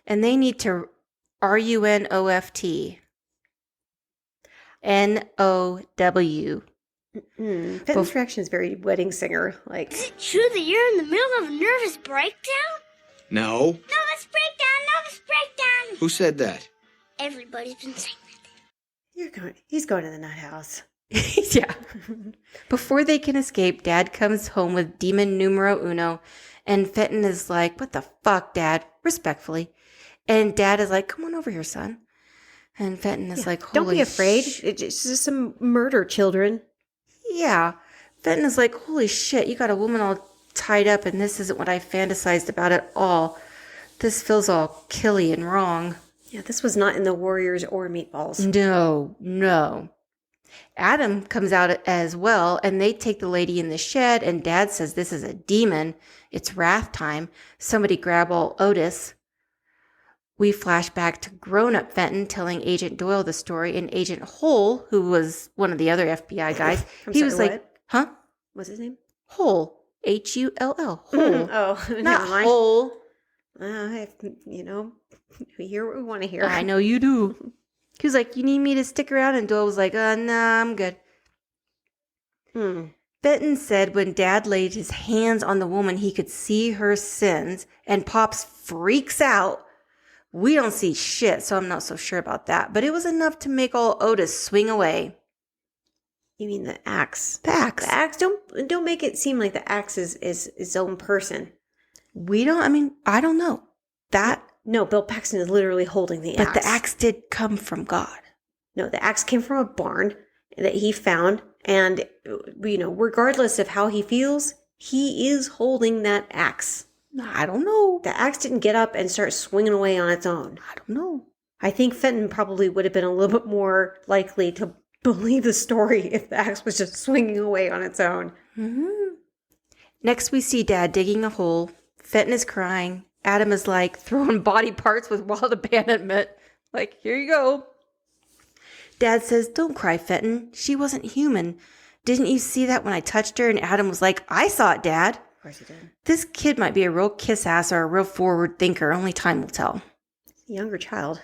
and they need to RUNOFT. NOW. Fenton's reaction is very wedding singer. Like, Is it true that you're in the middle of a nervous breakdown? No. Nervous breakdown, nervous breakdown. Who said that? Everybody's been saying that. he's going to the nut house. Yeah. Before they can escape, Dad comes home with demon numero uno, and Fenton is like, what the fuck, Dad? Respectfully. And Dad is like, come on over here, son. And Fenton is like, holy Don't be afraid. It's just some murder, children. Yeah. Fenton is like, holy shit, you got a woman all tied up, and this isn't what I fantasized about at all. This feels all killy and wrong. Yeah, this was not in the Warriors or Meatballs. No. Adam comes out as well, and they take the lady in the shed, and Dad says this is a demon. It's wrath time. Somebody grab old Otis. We flash back to grown-up Fenton telling Agent Doyle the story, and Agent Hole, who was one of the other FBI guys, he was like, huh? What's his name? Hull. Hull. Hull. Oh, never Not mind. Hull. We hear what we want to hear. I know you do. He was like, you need me to stick around? And Doyle was like, nah, I'm good. Fenton said when Dad laid his hands on the woman, he could see her sins, and Pops freaks out. We don't see shit, so I'm not so sure about that. But it was enough to make old Otis swing away. You mean the axe? The axe. The axe. Don't make it seem like the axe is its own person. I don't know. No, Bill Paxton is literally holding the axe. But the axe did come from God. No, the axe came from a barn that he found. And, regardless of how he feels, he is holding that axe. I don't know. The axe didn't get up and start swinging away on its own. I don't know. I think Fenton probably would have been a little bit more likely to believe the story if the axe was just swinging away on its own. Mm-hmm. Next, we see Dad digging a hole. Fenton is crying. Adam is like throwing body parts with wild abandonment. Like, here you go. Dad says, don't cry, Fenton. She wasn't human. Didn't you see that when I touched her? And Adam was like, I saw it, Dad. Of course he did. This kid might be a real kiss ass or a real forward thinker. Only time will tell. Younger child.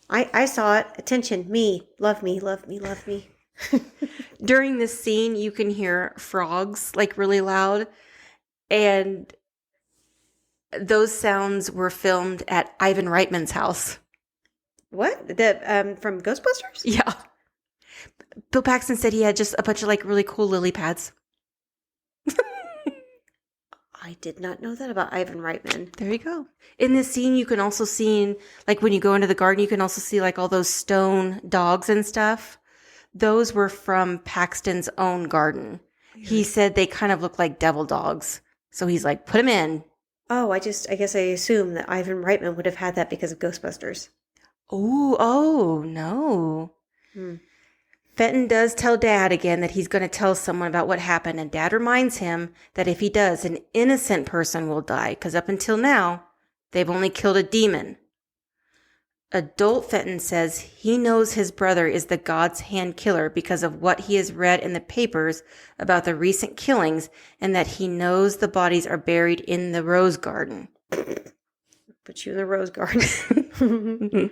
I saw it. Attention, me. Love me, love me, love me. During this scene, you can hear frogs like really loud. And those sounds were filmed at Ivan Reitman's house. What? From Ghostbusters? Yeah. Bill Paxton said he had just a bunch of like really cool lily pads. I did not know that about Ivan Reitman. There you go. In this scene, you can also see, like when you go into the garden, you can also see like all those stone dogs and stuff. Those were from Paxton's own garden. He said they kind of look like devil dogs. So he's like, put them in. Oh, I guess I assume that Ivan Reitman would have had that because of Ghostbusters. Oh, no. Fenton does tell Dad again that he's going to tell someone about what happened, and Dad reminds him that if he does, an innocent person will die, because up until now, they've only killed a demon. Adult Fenton says he knows his brother is the God's hand killer because of what he has read in the papers about the recent killings, and that he knows the bodies are buried in the rose garden. Put you in the rose garden.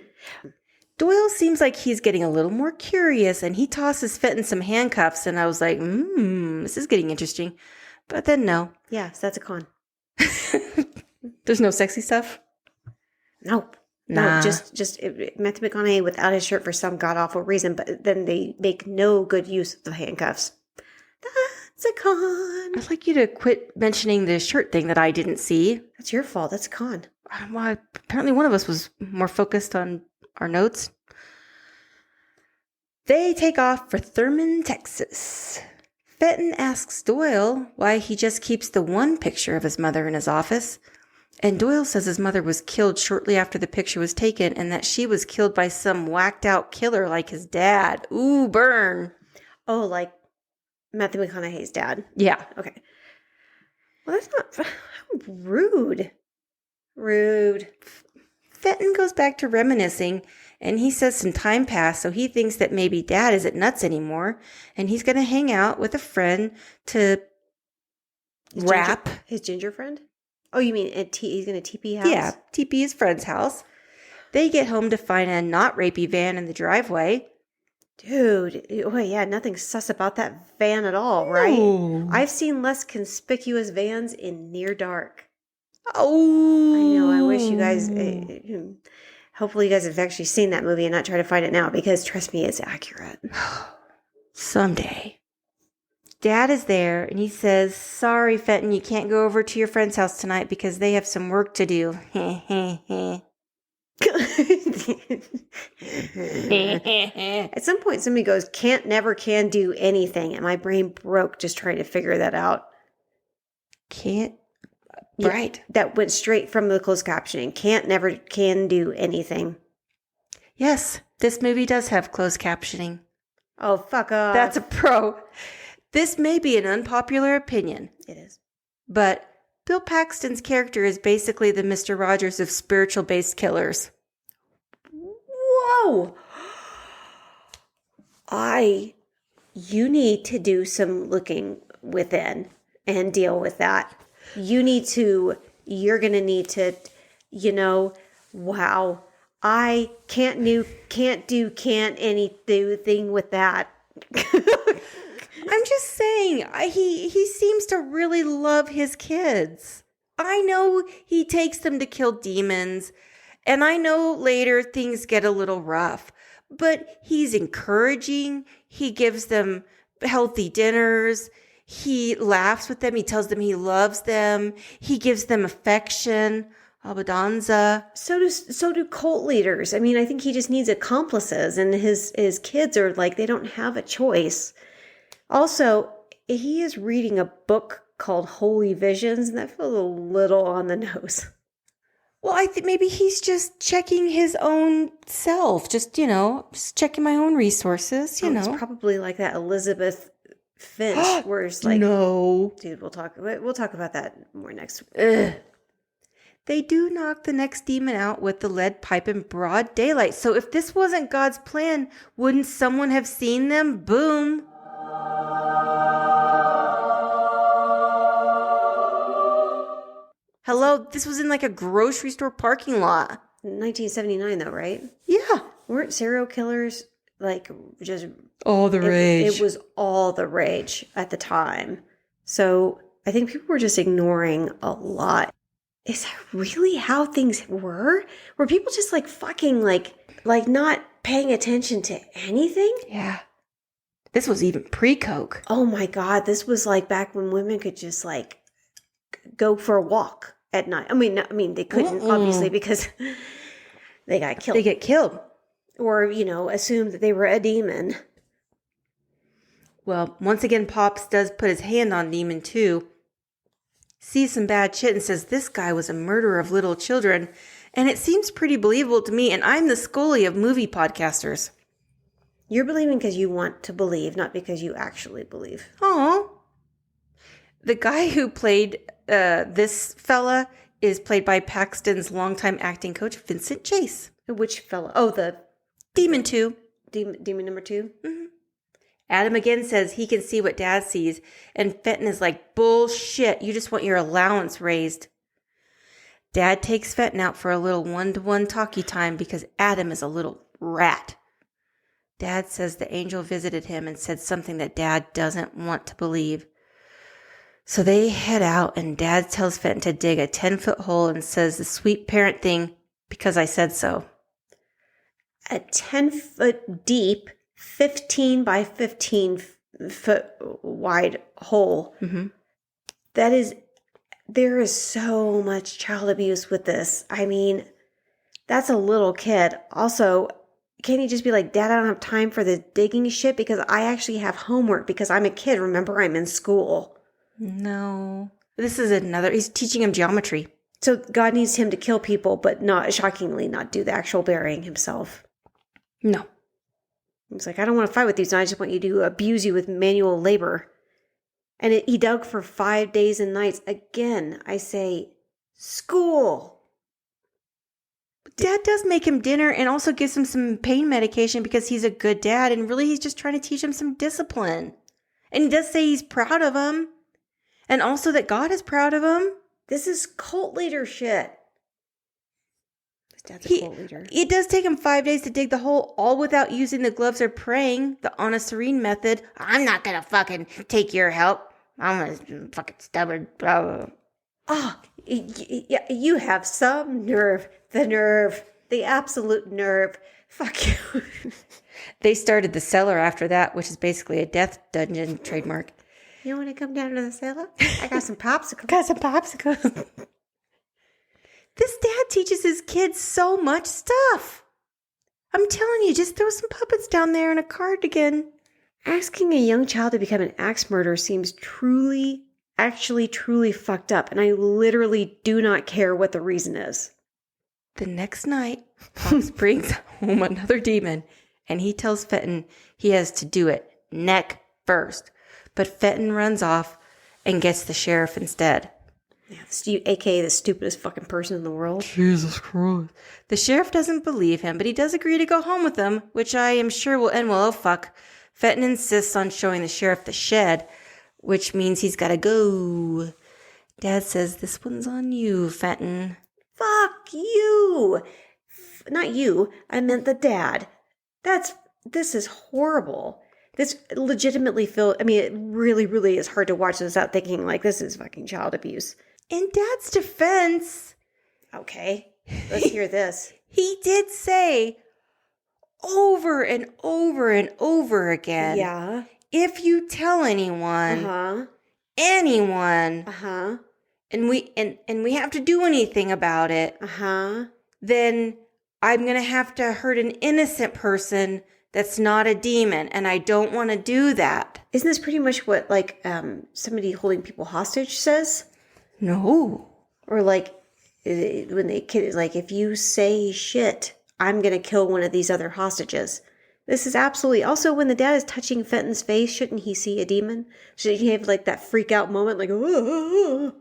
Doyle seems like he's getting a little more curious, and he tosses Fenton some handcuffs, and I was like, this is getting interesting. But then no. Yes, that's a con. There's no sexy stuff? Nope. Nah. No, just Matthew McConaughey without his shirt for some god-awful reason, but then they make no good use of the handcuffs. That's a con. I'd like you to quit mentioning the shirt thing that I didn't see. That's your fault. That's a con. Well, apparently one of us was more focused on our notes. They take off for Thurman, Texas. Fenton asks Doyle why he just keeps the one picture of his mother in his office. And Doyle says his mother was killed shortly after the picture was taken and that she was killed by some whacked out killer like his dad. Ooh, burn. Oh, like Matthew McConaughey's dad. Yeah. Okay. Well, that's not... How rude. Rude. Fenton goes back to reminiscing, and he says some time passed, so he thinks that maybe Dad isn't nuts anymore, and he's going to hang out with a friend to rap. His ginger friend? Oh, you mean he's going to TP house? Yeah, TP his friend's house. They get home to find a not rapey van in the driveway. Dude, oh yeah, nothing sus about that van at all, right? No. I've seen less conspicuous vans in Near Dark. Oh. I know, I wish you guys... hopefully you guys have actually seen that movie and not try to find it now, because trust me, it's accurate. Someday. Dad is there, and he says, sorry, Fenton, you can't go over to your friend's house tonight because they have some work to do. At some point, somebody goes, can't, never, can do anything. And my brain broke just trying to figure that out. Can't. Yeah, right. That went straight from the closed captioning. Can't, never, can do anything. Yes, this movie does have closed captioning. Oh, fuck off. That's a pro. This may be an unpopular opinion. It is. But Bill Paxton's character is basically the Mr. Rogers of spiritual-based killers. Whoa! you need to do some looking within and deal with that. You're going to need to, wow, I can't do anything with that. I'm just saying, he seems to really love his kids. I know he takes them to kill demons, and I know later things get a little rough, but he's encouraging. He gives them healthy dinners. He laughs with them. He tells them he loves them. He gives them affection, abadanza. So do cult leaders. I mean, I think he just needs accomplices, and his kids are like, they don't have a choice. Also, he is reading a book called Holy Visions, and that feels a little on the nose. Well, I think maybe he's just checking his own self, just checking my own resources, It's probably like that Elizabeth Finch, where it's like, no, dude, we'll talk about that more next week. Ugh. They do knock the next demon out with the lead pipe in broad daylight. So if this wasn't God's plan, wouldn't someone have seen them? Boom. Hello, this was in like a grocery store parking lot. 1979 though, right? Yeah. Weren't serial killers like just all the rage? It was all the rage at the time. So I think people were just ignoring a lot. Is that really how things were? Were people just like fucking like not paying attention to anything? Yeah. This was even pre-Coke. Oh my God. This was like back when women could just like go for a walk at night. I mean, they couldn't obviously because they got killed. They get killed. Or, assume that they were a demon. Well, once again, Pops does put his hand on Demon 2, sees some bad shit and says this guy was a murderer of little children. And it seems pretty believable to me, and I'm the Scully of movie podcasters. You're believing because you want to believe, not because you actually believe. Oh. The guy who played this fella is played by Paxton's longtime acting coach, Vincent Chase. Which fella? Oh, the Demon 2. Demon number 2? Mm-hmm. Adam again says he can see what Dad sees, and Fenton is like, bullshit, you just want your allowance raised. Dad takes Fenton out for a little one-to-one talkie time because Adam is a little rat. Dad says the angel visited him and said something that Dad doesn't want to believe. So they head out, and Dad tells Fenton to dig a 10-foot hole and says the sweet parent thing, because I said so. A 10-foot deep, 15 by 15 foot wide hole. Mm-hmm. There is so much child abuse with this. I mean, that's a little kid. Also, can't he just be like, Dad, I don't have time for the digging shit because I actually have homework because I'm a kid. Remember, I'm in school. No. This is another, he's teaching him geometry. So God needs him to kill people, but not, shockingly, not do the actual burying himself. No. He's like, I don't want to fight with you, so I just want you to abuse you with manual labor. And he dug for 5 days and nights. Again, I say, school. Dad does make him dinner and also gives him some pain medication because he's a good dad. And really, he's just trying to teach him some discipline. And he does say he's proud of him. And also that God is proud of him. This is cult leader shit. His dad's a cult leader. It does take him 5 days to dig the hole, all without using the gloves or praying, the Anna Serene method. I'm not going to fucking take your help. I'm fucking stubborn. Blah, blah. Oh, you have some nerve. The absolute nerve. Fuck you. They started the cellar after that, which is basically a death dungeon trademark. You want to come down to the cellar? I got some popsicles. Got some popsicles. This dad teaches his kids so much stuff. I'm telling you, just throw some puppets down there and a cardigan. Asking a young child to become an axe murderer seems truly fucked up, and I literally do not care what the reason is. The next night, Pops brings home another demon, and he tells Fenton he has to do it neck first. But Fenton runs off and gets the sheriff instead. Yeah, a.k.a. the stupidest fucking person in the world. Jesus Christ. The sheriff doesn't believe him, but he does agree to go home with him, which I am sure will end well. Oh, fuck. Fenton insists on showing the sheriff the shed, which means he's got to go. Dad says, "This one's on you, Fenton." Fuck you. Not you. I meant the dad. This is horrible. This legitimately it really, really is hard to watch this without thinking, like, this is fucking child abuse. In Dad's defense, Okay, let's hear this. he did say over and over and over again, Yeah. if you tell anyone, Uh-huh. anyone, Uh-huh. and we have to do anything about it, Uh-huh. then I'm going to have to hurt an innocent person that's not a demon, and I don't want to do that. Isn't this pretty much what, like, somebody holding people hostage says? No. Or, like, when they kid, like, if you say shit, I'm going to kill one of these other hostages. This is absolutely... Also, when the dad is touching Fenton's face, shouldn't he see a demon? Should he have, like, that freak out moment, like, oh.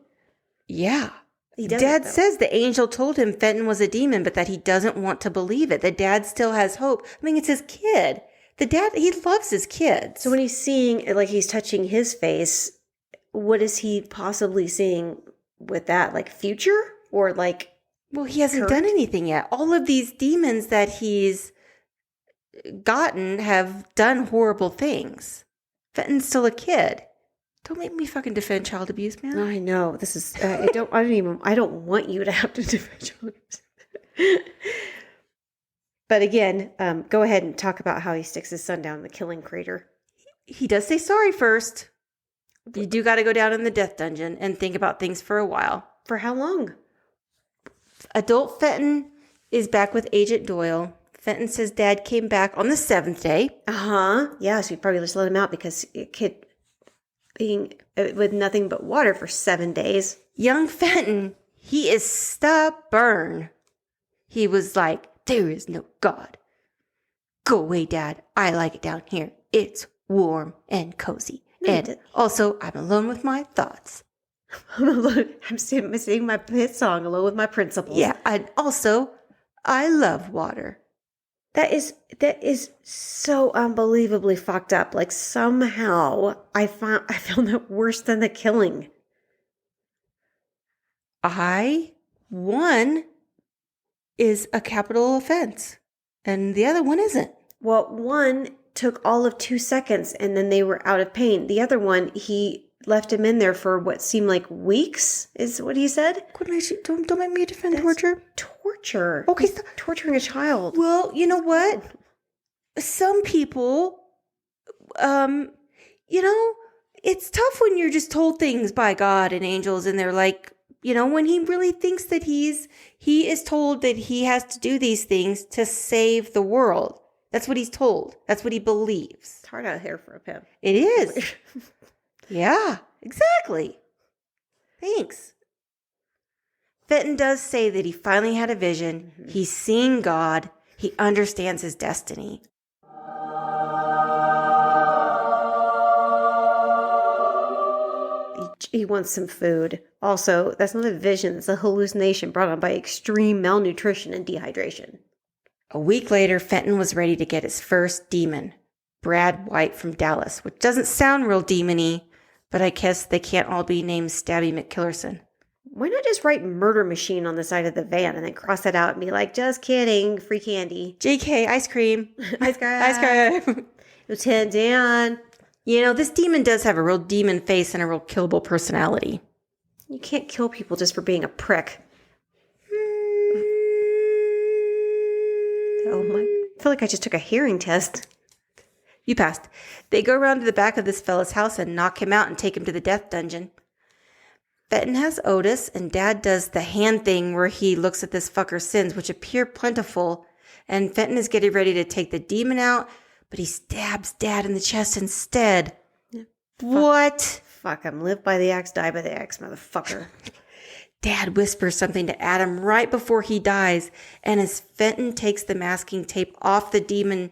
Yeah. He doesn't, Dad though. says the angel told him Fenton was a demon, but that he doesn't want to believe it. The dad still has hope. I mean, it's his kid. The dad, he loves his kids. So when he's seeing, like, he's touching his face, what is he possibly seeing with that? Like, future? Or, like... Well, he hasn't current? done anything yet. All of these demons that he's gotten have done horrible things. Fenton's still a kid. Don't make me fucking defend child abuse, man. I know. This is... I don't want you to have to defend child abuse. But again, go ahead and talk about how he sticks his son down in the killing crater. He does say sorry first. You do got to go down in the death dungeon and think about things for a while. For how long? Adult Fenton is back with Agent Doyle. Fenton says Dad came back on the 7th day. Uh-huh. Yeah, so you probably just let him out because a kid being with nothing but water for 7 days. Young Fenton, he is stubborn. He was like, "There is no God. Go away, Dad. I like it down here. It's warm and cozy. And also, I'm alone with my thoughts." I'm alone. I'm singing my hit song alone with my principles. Yeah, and also, I love water. That is so unbelievably fucked up. Like, somehow I found that worse than the killing. One is a capital offense, and the other one isn't. Well, one took all of 2 seconds and then they were out of pain. The other one, he left him in there for what seemed like weeks, is what he said. Don't make me defend torture. Torture. Okay. He's torturing a child. Well, you know what? Some people, it's tough when you're just told things by God and angels and they're like, when he really thinks that he is told that he has to do these things to save the world. That's what he's told. That's what he believes. It's hard out here for a pimp. It is. Yeah, exactly. Thanks. Fenton does say that he finally had a vision. Mm-hmm. He's seeing God. He understands his destiny. He wants some food. Also, that's not a vision. It's a hallucination brought on by extreme malnutrition and dehydration. A week later, Fenton was ready to get his first demon, Brad White from Dallas, which doesn't sound real demon-y, but I guess they can't all be named Stabby McKillerson. Why not just write murder machine on the side of the van and then cross it out and be like, just kidding, free candy. JK, ice cream. Ice cream. Ice cream. Lieutenant Dan. This demon does have a real demon face and a real killable personality. You can't kill people just for being a prick. Oh my. I feel like I just took a hearing test. You passed. They go around to the back of this fella's house and knock him out and take him to the death dungeon. Fenton has Otis, and Dad does the hand thing where he looks at this fucker's sins, which appear plentiful, and Fenton is getting ready to take the demon out, but he stabs Dad in the chest instead. Yeah. What? Fuck him. Live by the axe, die by the axe, motherfucker. Dad whispers something to Adam right before he dies, and as Fenton takes the masking tape off the demon,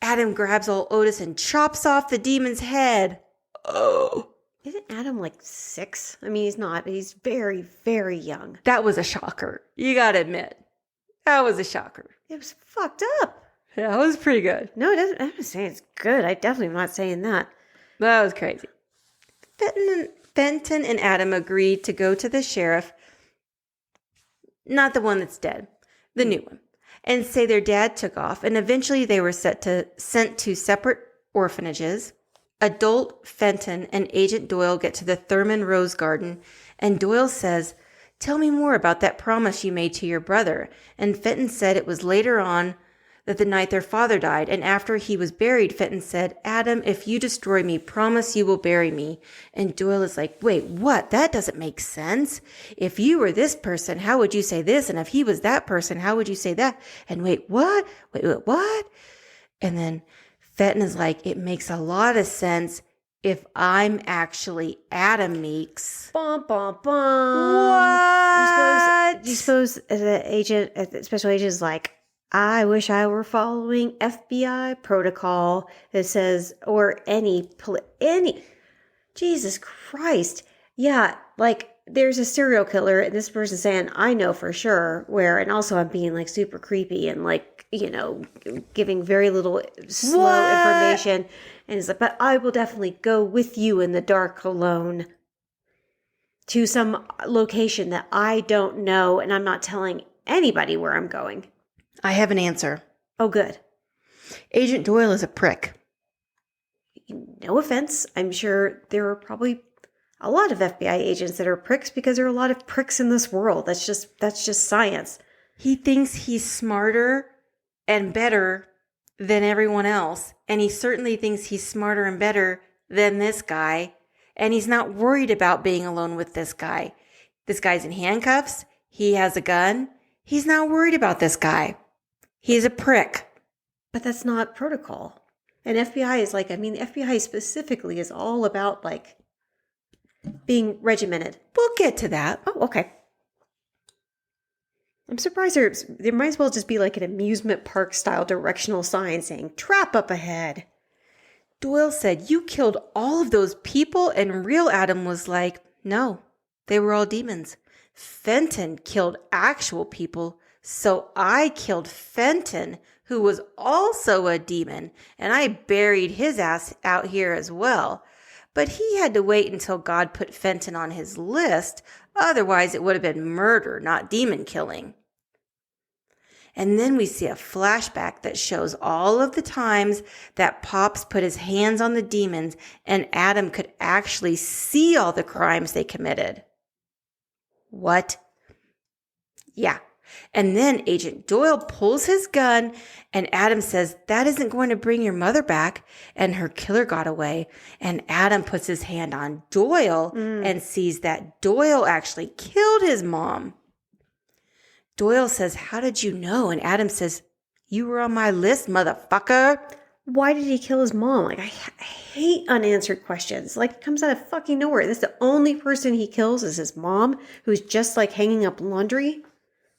Adam grabs old Otis and chops off the demon's head. Oh. Isn't Adam like 6? I mean, he's not. He's very, very young. That was a shocker. You gotta admit. That was a shocker. It was fucked up. That was pretty good. No, it doesn't. I'm not saying it's good. I definitely am not saying that. That was crazy. Fenton and Adam agreed to go to the sheriff, not the one that's dead, the new one, and say their dad took off, and eventually they were sent to separate orphanages. Adult Fenton and Agent Doyle get to the Thurman Rose Garden, and Doyle says, "Tell me more about that promise you made to your brother." And Fenton said it was later on that the night their father died, and after he was buried, Fenton said, "Adam, if you destroy me, promise you will bury me." And Doyle is like, "Wait, what? That doesn't make sense. If you were this person, how would you say this? And if he was that person, how would you say that? And wait, what? Wait, what? And then Fenton is like, "It makes a lot of sense if I'm actually Adam Meeks." Bum, bum, bum. What? Do you suppose the special agent is like, "I wish I were following FBI protocol that says," or any, Jesus Christ. Yeah, like there's a serial killer and this person's saying, "I know for sure where," and also I'm being like super creepy and like, giving very little slow information. And it's like, "But I will definitely go with you in the dark alone to some location that I don't know, and I'm not telling anybody where I'm going." I have an answer. Oh, good. Agent Doyle is a prick. No offense. I'm sure there are probably a lot of FBI agents that are pricks because there are a lot of pricks in this world. That's just science. He thinks he's smarter and better than everyone else. And he certainly thinks he's smarter and better than this guy. And he's not worried about being alone with this guy. This guy's in handcuffs. He has a gun. He's not worried about this guy. He's a prick. But that's not protocol. And FBI is like, the FBI specifically is all about like being regimented. We'll get to that. Oh, okay. I'm surprised there might as well just be like an amusement park style directional sign saying "trap up ahead." Doyle said, "You killed all of those people," and real Adam was like, "No, they were all demons. Fenton killed actual people, so I killed Fenton, who was also a demon, and I buried his ass out here as well. But he had to wait until God put Fenton on his list. Otherwise, it would have been murder, not demon killing." And then we see a flashback that shows all of the times that Pops put his hands on the demons and Adam could actually see all the crimes they committed. What? Yeah. And then Agent Doyle pulls his gun and Adam says, "That isn't going to bring your mother back." And her killer got away. And Adam puts his hand on Doyle and sees that Doyle actually killed his mom. Doyle says, "How did you know?" And Adam says, "You were on my list, motherfucker." Why did he kill his mom? Like, I hate unanswered questions. Like, it comes out of fucking nowhere. This is the only person he kills is his mom, who's just like hanging up laundry.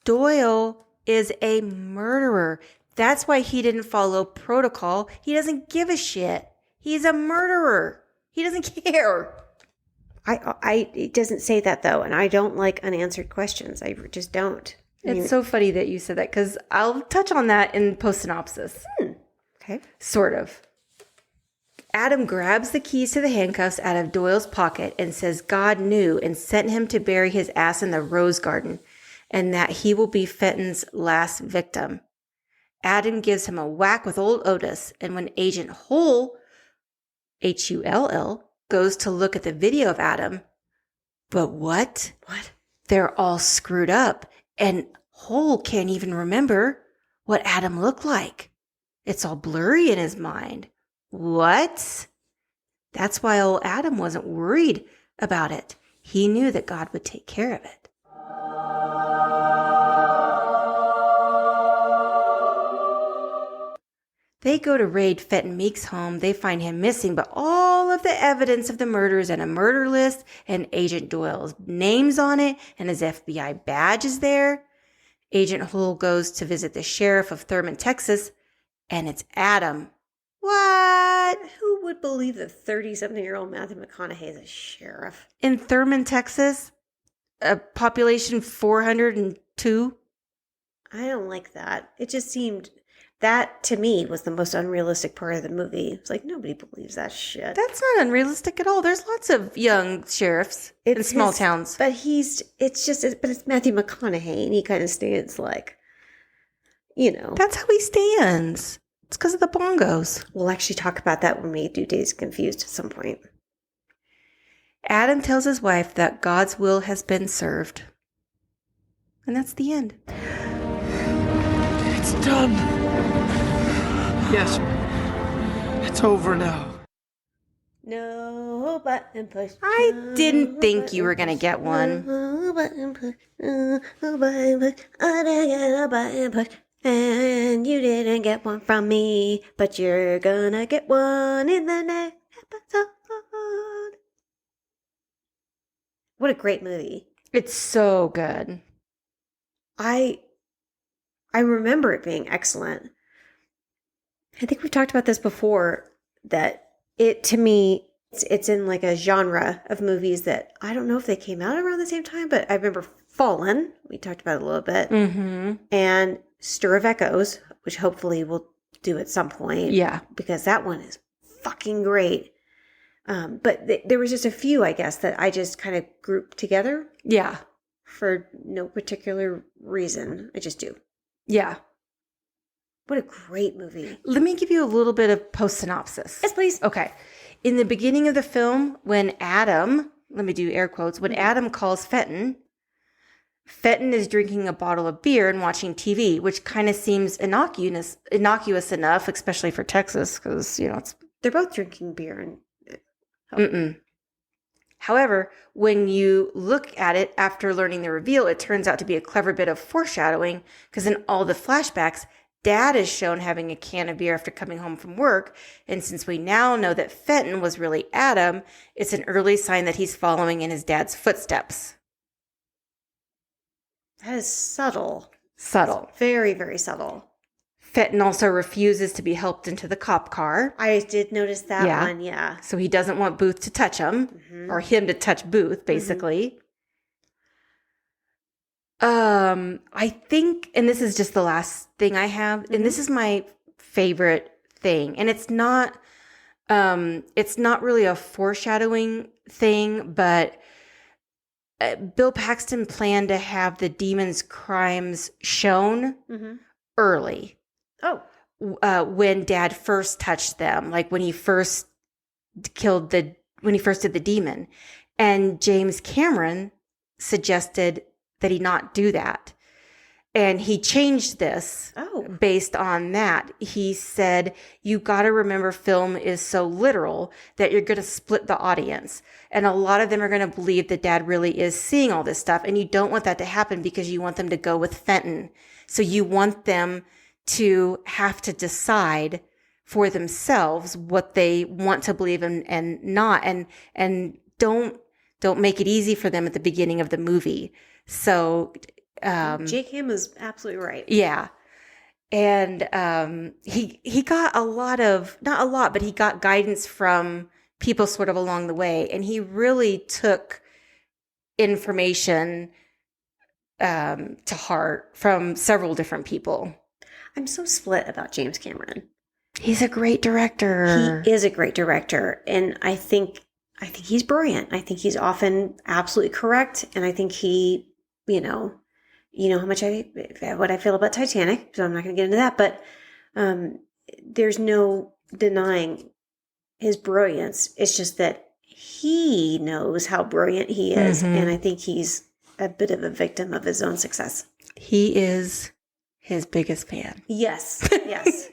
Doyle is a murderer. That's why he didn't follow protocol. He doesn't give a shit. He's a murderer. He doesn't care. It doesn't say that though, and I don't like unanswered questions. I just don't. It's so funny that you said that because I'll touch on that in post-synopsis. Okay. Sort of. Adam grabs the keys to the handcuffs out of Doyle's pocket and says God knew and sent him to bury his ass in the rose garden and that he will be Fenton's last victim. Adam gives him a whack with old Otis, and when Agent Hull, Hull, goes to look at the video of Adam, but what? They're all screwed up, and Hull can't even remember what Adam looked like. It's all blurry in his mind. What? That's why old Adam wasn't worried about it. He knew that God would take care of it. They go to raid Fenton Meek's home. They find him missing, but all of the evidence of the murders and a murder list and Agent Doyle's name's on it and his FBI badge is there. Agent Hull goes to visit the sheriff of Thurman, Texas, and it's Adam. What? Who would believe that 30-something-year-old Matthew McConaughey is a sheriff? In Thurman, Texas, a population 402. I don't like that. It just seemed That, to me, was the most unrealistic part of the movie. It's like, nobody believes that shit. That's not unrealistic at all. There's lots of young sheriffs in small towns. But it's Matthew McConaughey, and he kind of stands like, That's how he stands. It's because of the bongos. We'll actually talk about that when we do Days Confused at some point. Adam tells his wife that God's will has been served. And that's the end. It's done. Yes. It's over now. No button push. I didn't think you were going to get one. No button push. No button push. I didn't get a button push. And you didn't get one from me. But you're gonna get one in the next episode. What a great movie. It's so good. I remember it being excellent. I think we've talked about this before, that it, to me, it's in like a genre of movies that I don't know if they came out around the same time, but I remember Fallen. We talked about it a little bit. Mm-hmm. And Stir of Echoes, which hopefully we'll do at some point. Yeah. Because that one is fucking great. But there was just a few, I guess, that I just kind of grouped together. Yeah. For no particular reason. I just do. Yeah. What a great movie. Let me give you a little bit of post-synopsis. Yes, please. Okay. In the beginning of the film, when Adam, let me do air quotes, when Adam calls Fenton is drinking a bottle of beer and watching TV, which kind of seems innocuous enough, especially for Texas, because, it's... They're both drinking beer and... Mm-mm. However, when you look at it after learning the reveal, it turns out to be a clever bit of foreshadowing, because in all the flashbacks, Dad is shown having a can of beer after coming home from work, and since we now know that Fenton was really Adam, it's an early sign that he's following in his dad's footsteps. That is subtle. Subtle. Very, very subtle. Fenton also refuses to be helped into the cop car. I did notice that one, yeah. So he doesn't want Booth to touch him, or him to touch Booth, basically. I think, and this is just the last thing I have, and this is my favorite thing, and it's not really a foreshadowing thing, but Bill Paxton planned to have the demon's crimes shown early. Oh. When Dad first touched them, like when he first did the demon. And James Cameron suggested that he not do that. And he changed this based on that. He said, you got to remember film is so literal that you're going to split the audience. And a lot of them are going to believe that Dad really is seeing all this stuff. And you don't want that to happen because you want them to go with Fenton. So you want them to have to decide for themselves what they want to believe and not. And don't make it easy for them at the beginning of the movie. So... Jake Ham is absolutely right. Yeah. And he got not a lot, but he got guidance from people sort of along the way. And he really took information to heart from several different people. I'm so split about James Cameron. He's a great director. He is a great director. And I think he's brilliant. I think he's often absolutely correct. And I think he, you know how much what I feel about Titanic, so I'm not going to get into that, but there's no denying his brilliance. It's just that he knows how brilliant he is, and I think he's a bit of a victim of his own success. He is his biggest fan. Yes, yes.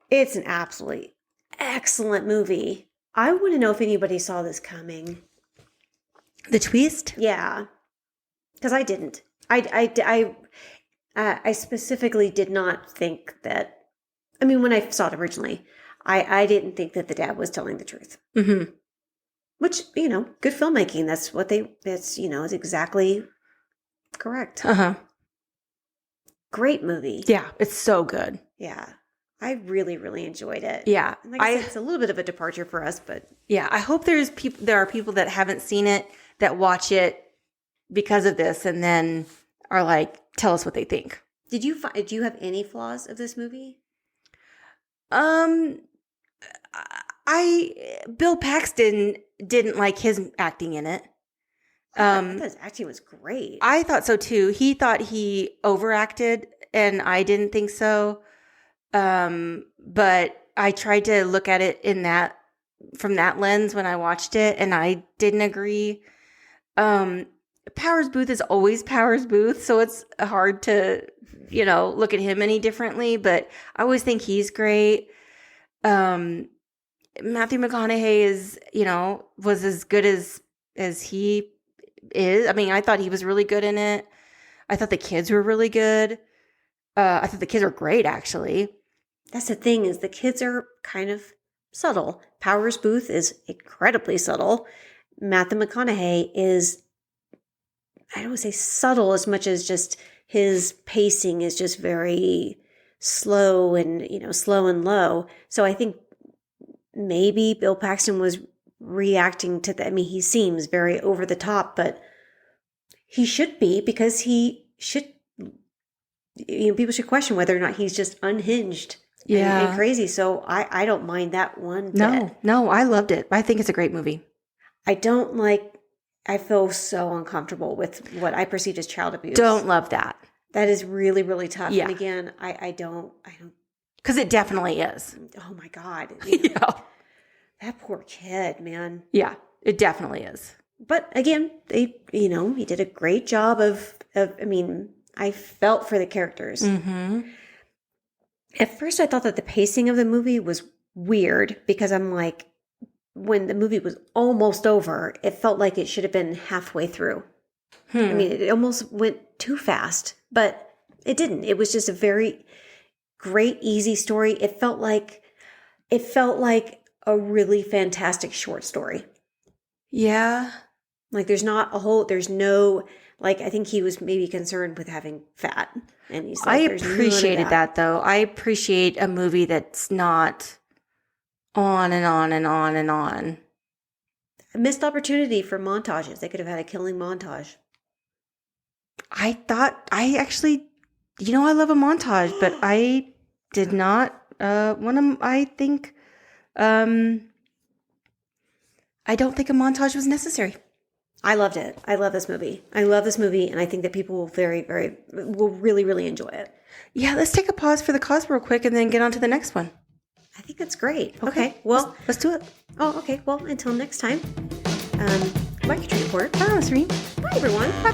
It's an absolutely excellent movie. I want to know if anybody saw this coming. The twist? Yeah, because I didn't. I specifically did not think that. I mean, when I saw it originally, I didn't think that the dad was telling the truth. Mm-hmm. Which, good filmmaking. That's what is exactly correct. Great movie. Yeah, it's so good. Yeah, I really, really enjoyed it. Yeah, and like I said, it's a little bit of a departure for us, but yeah, I hope there are people that haven't seen it that watch it because of this, and then are like, tell us what they think. Did you have any flaws of this movie? Bill Paxton didn't like his acting in it. I thought his acting was great. I thought so too. He thought he overacted, and I didn't think so. But I tried to look at it from that lens when I watched it, and I didn't agree. Powers Boothe is always Powers Boothe, so it's hard to, look at him any differently, but I always think he's great. Matthew McConaughey is, was as good as he is. I mean, I thought he was really good in it. I thought the kids were really good. I thought the kids were great, actually. That's the thing, is the kids are kind of subtle. Powers Boothe is incredibly subtle. Matthew McConaughey is, I don't want to say subtle as much as just his pacing is just very slow and, slow and low. So I think maybe Bill Paxton was reacting to that. I mean, he seems very over the top, but he should be, because he should, people should question whether or not he's just unhinged and crazy. So I don't mind that one bit. No, I loved it. I think it's a great movie. I feel so uncomfortable with what I perceived as child abuse. Don't love that. That is really, really tough. Yeah. And again, I don't. Because it definitely is. Oh my God. Yeah. That poor kid, man. Yeah, it definitely is. But again, he did a great job I felt for the characters. Mm-hmm. At first, I thought that the pacing of the movie was weird, because I'm like, when the movie was almost over, it felt like it should have been halfway through. I mean, it almost went too fast, but it didn't. It was just a very great, easy story. It felt like a really fantastic short story. Yeah. Like there's no, I think he was maybe concerned with having fat. And he's like, I appreciated that though. I appreciate a movie that's not on and on and on and on. A missed opportunity for montages. They could have had a killing montage. I actually, I love a montage, but I did not I don't think a montage was necessary. I loved it. I love this movie. And I think that people will will really, really enjoy it. Yeah, let's take a pause for the cause real quick and then get on to the next one. I think that's great. Okay. Well, let's do it. Oh, okay. Well, until next time. Bye, Katrina Porter. Bye, Serene. Bye, everyone. Bye.